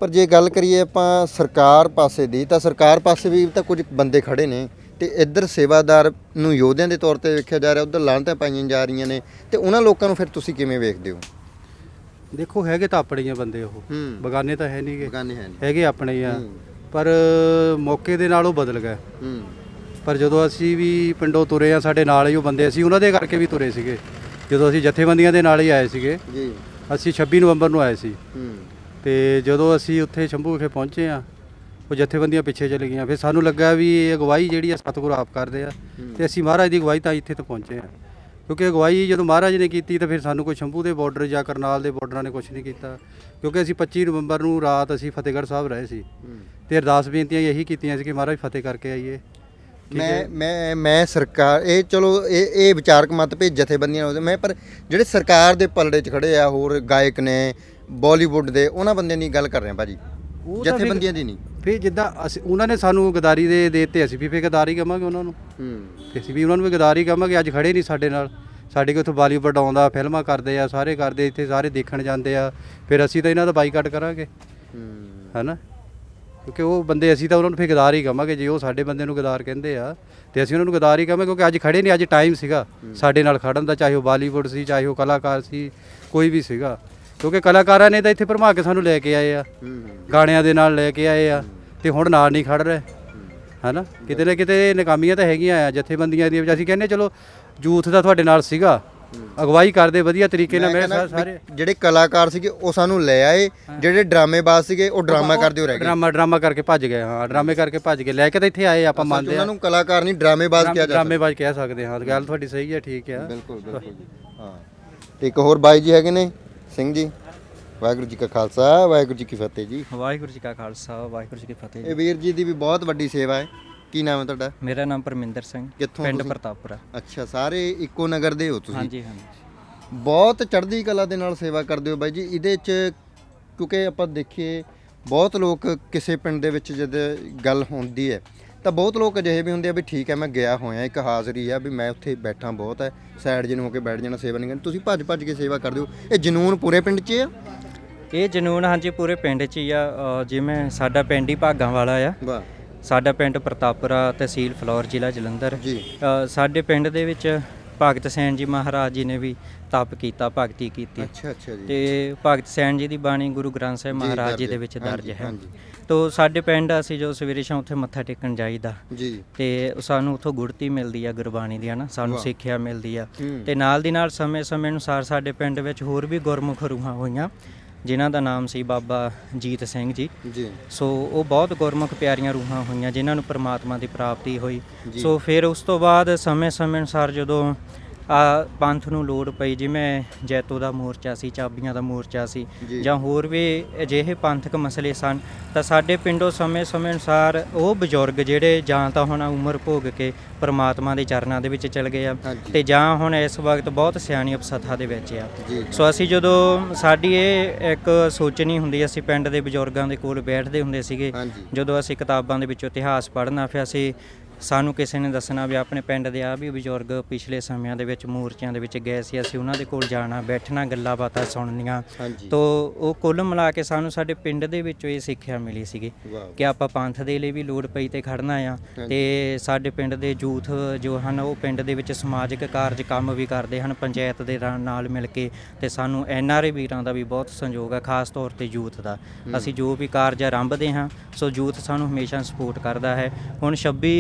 ਪਰ ਜੇ ਗੱਲ ਕਰੀਏ ਆਪਾਂ ਸਰਕਾਰ ਪਾਸੇ ਦੀ, ਤਾਂ ਸਰਕਾਰ ਪਾਸੇ ਵੀ ਤਾਂ ਕੁਝ ਬੰਦੇ ਖੜੇ ਨੇ, ਤੇ ਇੱਧਰ ਸੇਵਾਦਾਰ ਨੂੰ ਯੋਧਿਆਂ ਦੇ ਤੌਰ ਤੇ ਵੇਖਿਆ ਜਾ ਰਿਹਾ, ਉੱਧਰ ਲਾਹਨਤਾਂ ਪਾਈਆਂ ਜਾ ਰਹੀਆਂ ਨੇ, ਤੇ ਉਹਨਾਂ ਲੋਕਾਂ ਨੂੰ ਫਿਰ ਤੁਸੀਂ ਕਿਵੇਂ ਵੇਖਦੇ ਹੋ? ਦੇਖੋ ਹੈਗੇ ਤਾਂ ਆਪਣੇ ਹੀ ਆ ਬੰਦੇ, ਉਹ ਬਗਾਨੇ ਤਾਂ ਹੈ ਨਹੀਂਗੇ, ਹੈਗੇ ਆਪਣੇ ਹੀ ਆ, ਪਰ ਮੌਕੇ ਦੇ ਨਾਲ ਉਹ ਬਦਲ ਗਏ। ਪਰ ਜਦੋਂ ਅਸੀਂ ਵੀ ਪਿੰਡੋਂ ਤੁਰੇ ਆ, ਸਾਡੇ ਨਾਲ ਹੀ ਉਹ ਬੰਦੇ, ਅਸੀਂ ਉਹਨਾਂ ਦੇ ਕਰਕੇ ਵੀ ਤੁਰੇ ਸੀਗੇ, ਜਦੋਂ ਅਸੀਂ ਜਥੇਬੰਦੀਆਂ ਦੇ ਨਾਲ ਹੀ ਆਏ ਸੀਗੇ ਜੀ। ਅਸੀਂ 26 ਨਵੰਬਰ ਨੂੰ ਆਏ ਸੀ, ਤੇ ਜਦੋਂ ਅਸੀਂ ਉੱਥੇ ਸ਼ੰਭੂ ਵਿਖੇ ਪਹੁੰਚੇ ਆ, ਉਹ ਜਥੇਬੰਦੀਆਂ ਪਿੱਛੇ ਚਲੇ ਗਈਆਂ। ਫਿਰ ਸਾਨੂੰ ਲੱਗਾ ਵੀ ਇਹ ਅਗਵਾਈ ਜਿਹੜੀ ਆ ਸਤਿਗੁਰੂ ਆਪ ਕਰਦੇ ਆ, ਤੇ ਅਸੀਂ ਮਹਾਰਾਜ ਦੀ ਅਗਵਾਈ ਤਾਂ ਇੱਥੇ ਤੱਕ ਪਹੁੰਚੇ ਆ, ਕਿਉਂਕਿ ਅਗਵਾਈ ਜਦੋਂ ਮਹਾਰਾਜ ਨੇ ਕੀਤੀ ਤਾਂ ਫਿਰ ਸਾਨੂੰ ਕੋਈ ਸ਼ੰਭੂ ਦੇ ਬਾਰਡਰ ਜਾਂ ਕਰਨਾਲ ਦੇ ਬਾਰਡਰਾਂ ਨੇ ਕੁਝ ਨਹੀਂ ਕੀਤਾ, ਕਿਉਂਕਿ ਅਸੀਂ 25 ਨਵੰਬਰ ਨੂੰ ਰਾਤ ਅਸੀਂ ਫਤਿਹਗੜ੍ਹ ਸਾਹਿਬ ਰਹੇ ਸੀ, ਤੇ ਅਰਦਾਸ ਬੇਨਤੀਆਂ ਇਹੀ ਕੀਤੀਆਂ ਸੀ ਕਿ ਮਹਾਰਾਜ ਫਤਿਹ ਕਰਕੇ ਆਈਏ। ਮੈਂ ਸਰਕਾਰ ਇਹ ਚਲੋ ਇਹ ਵਿਚਾਰਕ ਮਤਭੇਦ ਜਥੇਬੰਦੀਆਂ ਉਹਦੇ ਮੈਂ, ਪਰ ਜਿਹੜੇ ਸਰਕਾਰ ਦੇ ਪਲੜੇ 'ਚ ਖੜੇ ਆ ਹੋਰ ਗਾਇਕ ਨੇ ਬਾਲੀਵੁੱਡ ਦੇ, ਉਹਨਾਂ ਬੰਦਿਆਂ ਦੀ ਗੱਲ ਕਰ ਰਹੇ ਆ ਭਾਜੀ, ਜਥੇਬੰਦੀਆਂ ਦੀ ਨਹੀਂ। ਫਿਰ ਜਿੱਦਾਂ ਅਸੀਂ ਉਹਨਾਂ ਨੇ ਸਾਨੂੰ ਗਦਾਰੀ ਦੇ ਦਿੱਤੇ, ਅਸੀਂ ਵੀ ਫਿਰ ਗਦਾਰੀ ਕਵਾਂਗੇ ਉਹਨਾਂ ਨੂੰ, ਤੇ ਅਸੀਂ ਵੀ ਉਹਨਾਂ ਨੂੰ ਵੀ ਗਦਾਰੀ ਕਵਾਂਗੇ। ਅੱਜ ਖੜੇ ਨਹੀਂ ਸਾਡੇ ਨਾਲ, ਸਾਡੇ ਕੋਲ ਉੱਥੇ ਬਾਲੀਵੁੱਡ ਆਉਂਦਾ, ਫਿਲਮਾਂ ਕਰਦੇ ਆ, ਸਾਰੇ ਕਰਦੇ, ਇੱਥੇ ਸਾਰੇ ਦੇਖਣ ਜਾਂਦੇ ਆ, ਫਿਰ ਅਸੀਂ ਤਾਂ ਇਹਨਾਂ ਦਾ ਬਾਈਕਾਟ ਕਰਾਂਗੇ, ਹੈ ਨਾ, ਕਿਉਂਕਿ ਉਹ ਬੰਦੇ, ਅਸੀਂ ਤਾਂ ਉਹਨਾਂ ਨੂੰ ਫਿਰ ਗਦਾਰ ਹੀ ਕਵਾਂਗੇ। ਜੇ ਉਹ ਸਾਡੇ ਬੰਦੇ ਨੂੰ ਗਦਾਰ ਕਹਿੰਦੇ ਆ, ਤੇ ਅਸੀਂ ਉਹਨਾਂ ਨੂੰ ਗਦਾਰ ਹੀ ਕਵਾਂਗੇ, ਕਿਉਂਕਿ ਅੱਜ ਖੜੇ ਨਹੀਂ, ਅੱਜ ਟਾਈਮ ਸੀਗਾ ਸਾਡੇ ਨਾਲ ਖੜਨ ਦਾ, ਚਾਹੇ ਉਹ ਬਾਲੀਵੁੱਡ ਸੀ, ਚਾਹੇ ਉਹ ਕਲਾਕਾਰ ਸੀ, ਕੋਈ ਵੀ ਸੀਗਾ, ਕਿਉਂਕਿ ਕਲਾਕਾਰਾਂ ਨੇ ਤਾਂ ਇੱਥੇ ਭਰਮਾ ਕੇ ਸਾਨੂੰ ਲੈ ਕੇ ਆਏ ਆ, ਗਾਣਿਆਂ ਦੇ ਨਾਲ ਲੈ ਕੇ ਆਏ ਆ, ਤੇ ਹੁਣ ਨਾਲ ਨਹੀਂ ਖੜ ਰਹੇ, ਹੈ ਨਾ। ਕਿਤੇ ਨਾ ਕਿਤੇ ਨਾਕਾਮੀਆਂ ਤਾਂ ਹੈਗੀਆਂ ਆ ਜਥੇਬੰਦੀਆਂ ਦੀਆਂ। ਅਸੀਂ ਕਹਿੰਦੇ ਚਲੋ ਯੂਥ ਦਾ ਤੁਹਾਡੇ ਨਾਲ ਸੀਗਾ, ਅਗਵਾਈ ਕਰਦੇ ਵਧੀਆ ਤਰੀਕੇ ਨਾਲ, ਮੇਰੇ ਸਾਰੇ ਜਿਹੜੇ ਕਲਾਕਾਰ ਸੀਗੇ ਉਹ ਸਾਨੂੰ ਲੈ ਆਏ, ਜਿਹੜੇ ਡਰਾਮੇਬਾਜ਼ ਸੀਗੇ ਉਹ ਡਰਾਮਾ ਕਰਦੇ ਹੋ ਰਹਿ ਗਏ, ਡਰਾਮਾ ਕਰਕੇ ਭੱਜ ਗਏ। ਹਾਂ, ਡਰਾਮੇ ਕਰਕੇ ਭੱਜ ਗਏ, ਲੈ ਕੇ ਤਾਂ ਇੱਥੇ ਆਏ, ਆਪਾਂ ਮੰਨਦੇ ਉਹਨਾਂ ਨੂੰ ਕਲਾਕਾਰ ਨਹੀਂ ਡਰਾਮੇਬਾਜ਼ ਕਿਹਾ ਜਾਂਦਾ, ਡਰਾਮੇਬਾਜ਼ ਕਹਿ ਸਕਦੇ ਹਾਂ। ਗੱਲ ਤੁਹਾਡੀ ਸਹੀ ਹੈ, ਠੀਕ ਹੈ, ਬਿਲਕੁਲ ਬਿਲਕੁਲ ਜੀ। ਹਾਂ, ਤੇ ਇੱਕ ਹੋਰ ਬਾਈ ਜੀ ਹੈਗੇ ਨੇ ਸਿੰਘ ਜੀ, ਵਾਹਿਗੁਰੂ ਜੀ ਕਾ ਖਾਲਸਾ ਵਾਹਿਗੁਰੂ ਜੀ ਕੀ ਫਤਿਹ ਜੀ। ਵਾਹਿਗੁਰੂ ਜੀ ਕਾ ਖਾਲਸਾ ਵਾਹਿਗੁਰੂ ਜੀ ਕੀ ਫਤਿਹ। ਇਹ ਵੀਰ ਜੀ ਦੀ ਵੀ ਬਹੁਤ ਵੱਡੀ ਸੇਵਾ ਹੈ। ਕੀ ਨਾਮ ਹੈ ਤੁਹਾਡਾ? ਮੇਰਾ ਨਾਮ ਪਰਮਿੰਦਰ ਸਿੰਘ, ਕਿੱਥੋਂ ਪਿੰਡ ਤੁਸੀਂ? ਪ੍ਰਤਾਪਪੁਰਾ। ਅੱਛਾ, ਸਾਰੇ ਇੱਕੋ ਨਗਰ ਦੇ ਹੋ ਤੁਸੀਂ? ਹਾਂਜੀ ਹਾਂਜੀ। ਬਹੁਤ ਚੜ੍ਹਦੀ ਕਲਾ ਦੇ ਨਾਲ ਸੇਵਾ ਕਰਦੇ ਹੋ ਬਾਈ ਜੀ। ਇਹਦੇ 'ਚ ਕਿਉਂਕਿ ਆਪਾਂ ਦੇਖੀਏ ਬਹੁਤ ਲੋਕ ਕਿਸੇ ਪਿੰਡ ਦੇ ਵਿੱਚ ਜਦ ਗੱਲ ਹੁੰਦੀ ਹੈ ਤਾਂ ਬਹੁਤ ਲੋਕ ਅਜਿਹੇ ਵੀ ਹੁੰਦੇ ਆ ਵੀ ਠੀਕ ਹੈ ਮੈਂ ਗਿਆ ਹੋਇਆ, ਇੱਕ ਹਾਜ਼ਰੀ ਆ ਵੀ ਮੈਂ ਉੱਥੇ ਬੈਠਾ ਬਹੁਤ ਹੈ, ਸਾਈਡ ਜਿਹਨੂੰ ਹੋ ਕੇ ਬੈਠ ਜਾਣਾ, ਸੇਵਾ ਨਹੀਂ ਕਰਨੀ। ਤੁਸੀਂ ਭੱਜ ਭੱਜ ਕੇ ਸੇਵਾ ਕਰਦੇ ਹੋ, ਇਹ ਜਨੂਨ ਪੂਰੇ ਪਿੰਡ 'ਚ ਆ? ਇਹ ਜਨੂਨ ਹਾਂਜੀ ਪੂਰੇ ਪਿੰਡ 'ਚ ਹੀ ਆ। ਜਿਵੇਂ ਸਾਡਾ ਪਿੰਡ ਹੀ ਭਾਗਾਂ ਵਾਲਾ ਆ, ਵਾਹ। ਸਾਡਾ ਪਿੰਡ ਪ੍ਰਤਾਪਪੁਰਾ, ਤਹਿਸੀਲ ਫਲੌਰ, ਜ਼ਿਲ੍ਹਾ ਜਲੰਧਰ ਜੀ। ਸਾਡੇ ਪਿੰਡ ਦੇ ਵਿੱਚ ਭਗਤ ਸੈਨ ਜੀ ਮਹਾਰਾਜ ਜੀ ਨੇ ਵੀ ਤਪ ਕੀਤਾ, ਭਗਤੀ ਕੀਤੀ। ਅੱਛਾ ਅੱਛਾ ਜੀ। ਤੇ ਭਗਤ ਸੈਨ ਜੀ ਦੀ ਬਾਣੀ ਗੁਰੂ ਗ੍ਰੰਥ ਸਾਹਿਬ ਮਹਾਰਾਜ ਜੀ ਦੇ ਵਿੱਚ ਦਰਜ ਹੈ। ਹਾਂਜੀ। ਤੋ ਸਾਡੇ ਪਿੰਡ ਅਸੀਂ ਜੋ ਸਵੇਰੇ ਸ਼ਾਮ ਉੱਥੇ ਮੱਥਾ ਟੇਕਣ ਜਾਈਦਾ ਜੀ। ਤੇ ਸਾਨੂੰ ਉੱਥੋਂ ਗੁੜਤੀ ਮਿਲਦੀ ਆ ਗੁਰਬਾਣੀ ਦੀ, ਹਨਾ, ਸਾਨੂੰ ਵਾਹ। ਸਿੱਖਿਆ ਮਿਲਦੀ ਆ। ਤੇ ਨਾਲ ਦੀ ਨਾਲ ਸਮੇਂ ਅਨੁਸਾਰ ਸਾਡੇ ਪਿੰਡ ਵਿੱਚ ਹੋਰ ਵੀ ਗੁਰਮੁਖ ਰੂਹਾਂ ਹੋਈਆਂ, ਜਿਨ੍ਹਾਂ ਦਾ ਨਾਮ ਸੀ ਬਾਬਾ ਜੀਤ ਸਿੰਘ ਜੀ। ਸੋ ਉਹ ਬਹੁਤ ਗੁਰਮੁਖ ਪਿਆਰੀਆਂ ਰੂਹਾਂ ਹੋਈਆਂ ਜਿਨ੍ਹਾਂ ਨੂੰ ਪ੍ਰਮਾਤਮਾ ਦੀ ਪ੍ਰਾਪਤੀ ਹੋਈ। ਸੋ ਫਿਰ ਉਸ ਤੋਂ ਬਾਅਦ ਸਮੇਂ ਅਨੁਸਾਰ ਜਦੋਂ ਪੰਥ ਨੂੰ ਲੋੜ ਪਈ, ਜਿਵੇਂ ਜੈਤੋ ਦਾ ਮੋਰਚਾ ਸੀ, ਚਾਬੀਆਂ ਦਾ ਮੋਰਚਾ ਸੀ, ਜਾਂ ਹੋਰ ਵੀ ਅਜਿਹੇ ਪੰਥਕ ਮਸਲੇ ਸਨ, ਤਾਂ ਸਾਡੇ ਪਿੰਡੋਂ ਸਮੇਂ ਅਨੁਸਾਰ ਉਹ ਬਜ਼ੁਰਗ ਜਿਹੜੇ ਜਾਂ ਤਾਂ ਹੁਣ ਉਮਰ ਭੋਗ ਕੇ ਪ੍ਰਮਾਤਮਾ ਦੇ ਚਰਨਾਂ ਦੇ ਵਿੱਚ ਚਲ ਗਏ ਆ, ਤੇ ਜਾਂ ਹੁਣ ਇਸ ਵਕਤ ਬਹੁਤ ਸਿਆਣੀ ਅਵਸਥਾ ਦੇ ਵਿੱਚ ਆ। ਸੋ ਅਸੀਂ ਜਦੋਂ ਸਾਡੀ ਇਹ ਇੱਕ ਸੋਚਣੀ ਹੁੰਦੀ, ਅਸੀਂ ਪਿੰਡ ਦੇ ਬਜ਼ੁਰਗਾਂ ਦੇ ਕੋਲ ਬੈਠਦੇ ਹੁੰਦੇ ਸੀਗੇ, ਜਦੋਂ ਅਸੀਂ ਕਿਤਾਬਾਂ ਦੇ ਵਿੱਚੋਂ ਇਤਿਹਾਸ ਪੜ੍ਹਨਾ, ਫਿਰ ਸਾਨੂੰ ਕਿਸੇ ਨੇ ਦੱਸਣਾ ਵੀ ਆਪਣੇ ਪਿੰਡ ਦੇ ਆ ਵੀ ਬਜ਼ੁਰਗ ਪਿਛਲੇ ਸਮਿਆਂ ਦੇ ਵਿੱਚ ਮੋਰਚਿਆਂ ਦੇ ਵਿੱਚ ਗਏ ਸੀ, ਅਸੀਂ ਉਹਨਾਂ ਦੇ ਕੋਲ ਜਾਣਾ, ਬੈਠਣਾ, ਗੱਲਾਂ ਬਾਤਾਂ ਸੁਣਨੀਆਂ। ਤੋ ਉਹ ਕੁੱਲ ਮਿਲਾ ਕੇ ਸਾਨੂੰ ਸਾਡੇ ਪਿੰਡ ਦੇ ਵਿੱਚੋਂ ਇਹ ਸਿੱਖਿਆ ਮਿਲੀ ਸੀਗੀ ਕਿ ਆਪਾਂ ਪੰਥ ਦੇ ਲਈ ਵੀ ਲੋੜ ਪਈ ਤੇ ਖੜਨਾ ਆ। ਤੇ ਸਾਡੇ ਪਿੰਡ ਦੇ ਯੂਥ ਜੋ ਹਨ ਉਹ ਪਿੰਡ ਦੇ ਵਿੱਚ ਸਮਾਜਿਕ ਕਾਰਜ ਕੰਮ ਵੀ ਕਰਦੇ ਹਨ ਪੰਚਾਇਤ ਦੇ ਨਾਲ ਮਿਲ ਕੇ, ਤੇ ਸਾਨੂੰ NRA ਵੀਰਾਂ ਦਾ ਵੀ ਬਹੁਤ ਸਹਿਯੋਗ ਹੈ, ਖਾਸ ਤੌਰ ਤੇ ਯੂਥ ਦਾ। ਅਸੀਂ ਜੋ ਵੀ ਕਾਰਜ ਆਰੰਭਦੇ ਹਾਂ ਸੋ ਯੂਥ ਸਾਨੂੰ ਹਮੇਸ਼ਾ ਸਪੋਰਟ ਕਰਦਾ ਹੈ। ਹੁਣ 26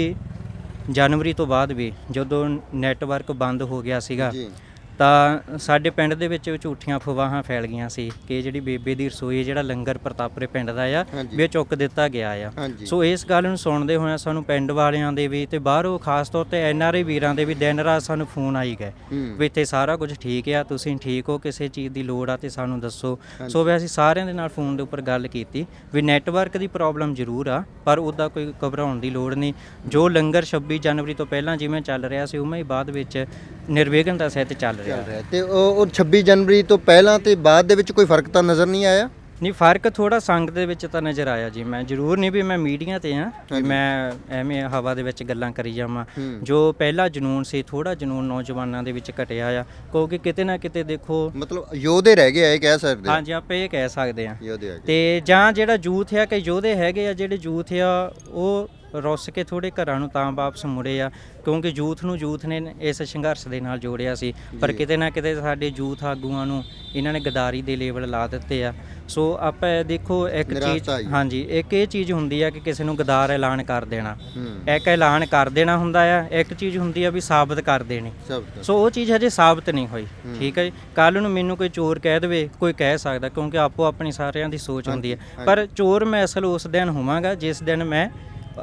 ਜਨਵਰੀ ਤੋਂ ਬਾਅਦ ਵੀ ਜਦੋਂ ਨੈਟਵਰਕ ਬੰਦ ਹੋ ਗਿਆ ਸੀਗਾ ਜੀ ਤਾਂ ਸਾਡੇ ਪਿੰਡ ਦੇ ਵਿੱਚ ਝੂਠੀਆਂ ਅਫਵਾਹਾਂ ਫੈਲ ਗਈਆਂ ਸੀ ਕਿ ਜਿਹੜੀ ਬੇਬੇ ਦੀ ਰਸੋਈ ਜਿਹੜਾ ਲੰਗਰ ਪ੍ਰਤਾਪਰੇ ਪਿੰਡ ਦਾ ਆ ਹਾਂਜੀ। ਵੀ ਇਹ ਚੁੱਕ ਦਿੱਤਾ ਗਿਆ ਆ। ਹਾਂਜੀ। ਸੋ ਇਸ ਗੱਲ ਨੂੰ ਸੁਣਦੇ ਹੋਇਆ ਸਾਨੂੰ ਪਿੰਡ ਵਾਲਿਆਂ ਦੇ ਵੀ ਤੇ ਬਾਹਰੋਂ ਖਾਸ ਤੌਰ ਤੇ NRI ਵੀਰਾਂ ਦੇ ਵੀ ਦਿਨ ਰਾਤ ਸਾਨੂੰ ਫੋਨ ਆਈ ਗਏ ਵੀ ਇੱਥੇ ਸਾਰਾ ਕੁਝ ਠੀਕ ਆ, ਤੁਸੀਂ ਠੀਕ ਹੋ, ਕਿਸੇ ਚੀਜ਼ ਦੀ ਲੋੜ ਆ ਤੇ ਸਾਨੂੰ ਦੱਸੋ। ਸੋ ਵੀ ਅਸੀਂ ਸਾਰਿਆਂ ਦੇ ਨਾਲ ਫੋਨ ਦੇ ਉੱਪਰ ਗੱਲ ਕੀਤੀ ਵੀ ਨੈਟਵਰਕ ਦੀ ਪ੍ਰੋਬਲਮ ਜ਼ਰੂਰ ਆ ਪਰ ਉਹਦਾ ਕੋਈ ਘਬਰਾਉਣ ਦੀ ਲੋੜ ਨਹੀਂ। ਜੋ ਲੰਗਰ 26 ਜਨਵਰੀ ਤੋਂ ਪਹਿਲਾਂ ਜਿਵੇਂ ਚੱਲ ਰਿਹਾ ਸੀ ਉਵੇਂ ਹੀ ਬਾਅਦ ਵਿੱਚ ਨਿਰਵਿਘਨ ਦਾ ਸਹਿਤ ਚੱਲ ਰਿਹਾ। ਤੇ ਉਹ 26 ਜਨਵਰੀ ਤੋਂ ਪਹਿਲਾਂ ਤੇ ਬਾਅਦ ਦੇ ਵਿੱਚ ਕੋਈ ਫਰਕ ਤਾਂ ਨਜ਼ਰ ਨਹੀਂ ਆਇਆ? ਨਹੀਂ, ਫਰਕ ਥੋੜਾ ਸੰਗਤ ਦੇ ਵਿੱਚ ਤਾਂ ਨਜ਼ਰ ਆਇਆ ਜੀ। ਮੈਂ ਜ਼ਰੂਰ ਨਹੀਂ ਵੀ ਮੈਂ ਮੀਡੀਆ ਤੇ ਆ ਮੈਂ ਐਵੇਂ ਹਵਾ ਦੇ ਵਿੱਚ ਗੱਲਾਂ ਕਰੀ ਜਾਵਾਂ। ਜੋ ਪਹਿਲਾ ਜਨੂਨ ਸੀ ਥੋੜਾ ਜਨੂਨ ਨੌਜਵਾਨਾਂ ਦੇ ਵਿੱਚ ਘਟਿਆ ਆ ਕਿਉਂਕਿ ਕਿਤੇ ਨਾ ਕਿਤੇ ਦੇਖੋ ਮਤਲਬ ਯੋਧੇ ਰਹਿ ਗਏ ਆ ਇਹ ਕਹਿ ਸਕਦੇ ਹਾਂਜੀ ਆਪਾਂ ਇਹ ਕਹਿ ਸਕਦੇ ਆ। ਯੋਧੇ ਹੈਗੇ ਤੇ ਜਾਂ ਜਿਹੜਾ ਯੂਥ ਆ ਕਿ ਯੋਧੇ ਹੈਗੇ ਆ ਜਿਹੜੇ ਯੂਥ ਆ ਉਹ ਰੁੱਸ ਕੇ ਥੋੜੇ ਘਰਾਂ ਨੂੰ ਤਾਂ ਵਾਪਸ ਮੁੜੇ ਆ ਕਿਉਂਕਿ ਯੂਥ ਨੇ ਇਸ ਸੰਘਰਸ਼ ਦੇ ਨਾਲ ਜੋੜਿਆ ਸੀ ਪਰ ਕਿਤੇ ਨਾ ਕਿਤੇ ਸਾਡੇ ਯੂਥ ਆਗੂਆਂ ਨੂੰ ਇਹਨਾਂ ਨੇ ਗਦਾਰੀ ਦੇ ਲੇਬਲ ਲਾ ਦਿੱਤੇ ਆ। ਸੋ ਆਪਾਂ ਦੇਖੋ ਇੱਕ ਚੀਜ਼ ਹਾਂਜੀ ਇੱਕ ਇਹ ਚੀਜ਼ ਹੁੰਦੀ ਆ ਕਿ ਕਿਸੇ ਨੂੰ ਗਦਾਰ ਐਲਾਨ ਕਰ ਦੇਣਾ, ਇੱਕ ਐਲਾਨ ਕਰ ਦੇਣਾ ਹੁੰਦਾ ਆ, ਇੱਕ ਚੀਜ਼ ਹੁੰਦੀ ਆ ਵੀ ਸਾਬਤ ਕਰ ਦੇਣੀ। ਸੋ ਉਹ ਚੀਜ਼ ਹਜੇ ਸਾਬਤ ਨਹੀਂ ਹੋਈ। ਠੀਕ ਹੈ ਜੀ, ਕੱਲ ਨੂੰ ਮੈਨੂੰ ਕੋਈ ਚੋਰ ਕਹਿ ਦੇਵੇ ਕੋਈ ਕਹਿ ਸਕਦਾ ਕਿਉਂਕਿ ਆਪੋ ਆਪਣੀ ਸਾਰਿਆਂ ਦੀ ਸੋਚ ਹੁੰਦੀ ਹੈ ਪਰ ਚੋਰ ਮੈਂ ਅਸਲ ਉਸ ਦਿਨ ਹੋਵਾਂਗਾ ਜਿਸ ਦਿਨ ਮੈਂ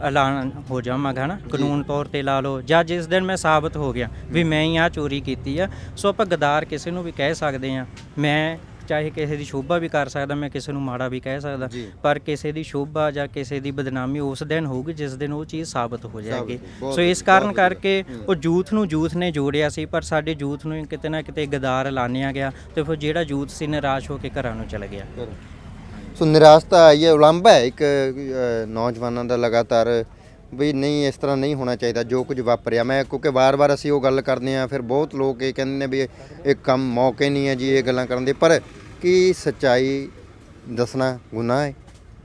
ਐਲਾਨ ਹੋ ਜਾਵਾਂਗਾ ਨਾ ਕਾਨੂੰਨ ਤੌਰ ਤੇ ਲਾ ਲਓ ਜਾਂ ਜਿਸ ਦਿਨ ਮੈਂ ਸਾਬਤ ਹੋ ਗਿਆ ਵੀ ਮੈਂ ਹੀ ਆਹ ਚੋਰੀ ਕੀਤੀ ਆ। ਸੋ ਆਪਾਂ ਗਦਾਰ ਕਿਸੇ ਨੂੰ ਵੀ ਕਹਿ ਸਕਦੇ ਆ। ਮੈਂ ਚਾਹੇ ਕਿਸੇ ਦੀ ਸ਼ੋਭਾ ਵੀ ਕਰ ਸਕਦਾ, ਮੈਂ ਕਿਸੇ ਨੂੰ ਮਾੜਾ ਵੀ ਕਹਿ ਸਕਦਾ ਪਰ ਕਿਸੇ ਦੀ ਸ਼ੋਭਾ ਜਾਂ ਕਿਸੇ ਦੀ ਬਦਨਾਮੀ ਉਸ ਦਿਨ ਹੋਊਗੀ ਜਿਸ ਦਿਨ ਉਹ ਚੀਜ਼ ਸਾਬਤ ਹੋ ਜਾਏਗੀ। ਸੋ ਇਸ ਕਾਰਨ ਕਰਕੇ ਉਹ ਯੂਥ ਨੇ ਜੋੜਿਆ ਸੀ ਪਰ ਸਾਡੇ ਯੂਥ ਨੂੰ ਕਿਤੇ ਨਾ ਕਿਤੇ ਗਦਾਰ ਐਲਾਨਿਆ ਗਿਆ ਤੇ ਫਿਰ ਜਿਹੜਾ ਯੂਥ ਸੀ ਨਿਰਾਸ਼ ਹੋ ਕੇ ਘਰਾਂ ਨੂੰ ਚਲਾ ਗਿਆ। ਸੋ ਨਿਰਾਸ਼ਤਾ ਆਈ ਹੈ, ਉਲੰਭ ਹੈ ਇੱਕ ਨੌਜਵਾਨਾਂ ਦਾ ਲਗਾਤਾਰ ਵੀ ਨਹੀਂ ਇਸ ਤਰ੍ਹਾਂ ਨਹੀਂ ਹੋਣਾ ਚਾਹੀਦਾ ਜੋ ਕੁਝ ਵਾਪਰਿਆ। ਮੈਂ ਕਿਉਂਕਿ ਵਾਰ-ਵਾਰ ਅਸੀਂ ਉਹ ਗੱਲ ਕਰਦੇ ਹਾਂ ਫਿਰ ਬਹੁਤ ਲੋਕ ਇਹ ਕਹਿੰਦੇ ਨੇ ਵੀ ਇਹ ਕੰਮ ਮੌਕੇ ਨਹੀਂ ਹੈ ਜੀ ਇਹ ਗੱਲਾਂ ਕਰਨ ਦੇ ਪਰ ਕੀ ਸੱਚਾਈ ਦੱਸਣਾ ਗੁਨਾਹ ਹੈ?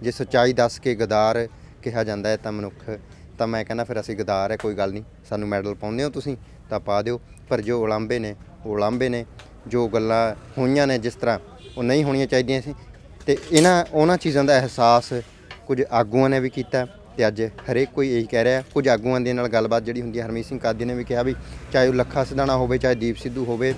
ਜੇ ਸੱਚਾਈ ਦੱਸ ਕੇ ਗਦਾਰ ਕਿਹਾ ਜਾਂਦਾ ਹੈ ਤਾਂ ਮਨੁੱਖ ਤਾਂ ਮੈਂ ਕਹਿੰਦਾ ਫਿਰ ਅਸੀਂ ਗਦਾਰ ਹੈ, ਕੋਈ ਗੱਲ ਨਹੀਂ ਸਾਨੂੰ ਮੈਡਲ ਪਾਉਂਦੇ ਹੋ ਤੁਸੀਂ ਤਾਂ ਪਾ ਦਿਓ ਪਰ ਜੋ ਉਲੰਭੇ ਨੇ ਉਹ ਉਲੰਭੇ ਨੇ, ਜੋ ਗੱਲਾਂ ਹੋਈਆਂ ਨੇ ਜਿਸ ਤਰ੍ਹਾਂ ਉਹ ਨਹੀਂ ਹੋਣੀਆਂ ਚਾਹੀਦੀਆਂ ਸੀ ਤੇ ਉਹਨਾਂ ਚੀਜ਼ਾਂ ਦਾ ਅਹਿਸਾਸ ਕੁਝ ਆਗੂਆਂ ਨੇ ਵੀ ਕੀਤਾ ਤੇ ਅੱਜ ਹਰੇਕ ਕੋਈ ਇਹੀ ਕਹਿ ਰਿਹਾ। ਕੁਝ ਆਗੂਆਂ ਦੇ ਨਾਲ ਗੱਲਬਾਤ ਜਿਹੜੀ ਹੁੰਦੀ ਹੈ ਹਰਮੀਤ ਸਿੰਘ ਕਾਦੀ ਨੇ ਵੀ ਕਿਹਾ ਵੀ ਚਾਹੇ ਉਹ ਲੱਖਾ ਸਿਧਾਣਾ ਹੋਵੇ ਚਾਹੇ ਦੀਪ ਸਿੱਧੂ ਹੋਵੇ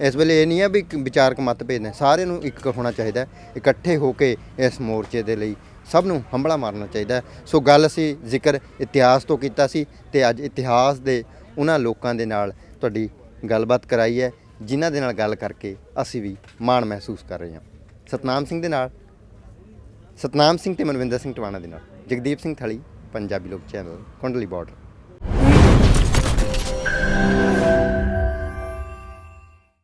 ਇਸ ਵੇਲੇ ਇਹ ਨਹੀਂ ਹੈ ਵੀ ਵਿਚਾਰਕ ਮਤਭੇਦ ਨੇ, ਸਾਰਿਆਂ ਨੂੰ ਇੱਕ ਹੋਣਾ ਚਾਹੀਦਾ, ਇਕੱਠੇ ਹੋ ਕੇ ਇਸ ਮੋਰਚੇ ਦੇ ਲਈ ਸਭ ਨੂੰ ਹੰਭਲਾ ਮਾਰਨਾ ਚਾਹੀਦਾ। ਸੋ ਗੱਲ ਅਸੀਂ ਜ਼ਿਕਰ ਇਤਿਹਾਸ ਤੋਂ ਕੀਤਾ ਸੀ ਤੇ ਅੱਜ ਇਤਿਹਾਸ ਦੇ ਉਹਨਾਂ ਲੋਕਾਂ ਦੇ ਨਾਲ ਤੁਹਾਡੀ ਗੱਲਬਾਤ ਕਰਾਈ ਹੈ ਜਿਨ੍ਹਾਂ ਦੇ ਨਾਲ ਗੱਲ ਕਰਕੇ ਅਸੀਂ ਵੀ ਮਾਣ ਮਹਿਸੂਸ ਕਰ ਰਹੇ ਹਾਂ। ਸਤਨਾਮ ਸਿੰਘ ਤੇ ਮਨਵਿੰਦਰ ਸਿੰਘ ਟਵਾਣਾ ਦੇ ਨਾਲ ਜਗਦੀਪ ਸਿੰਘ ਥਲੀ, ਪੰਜਾਬੀ ਲੋਕ ਚੈਨਲ, ਕੁੰਡਲੀ ਬਾਰਡਰ।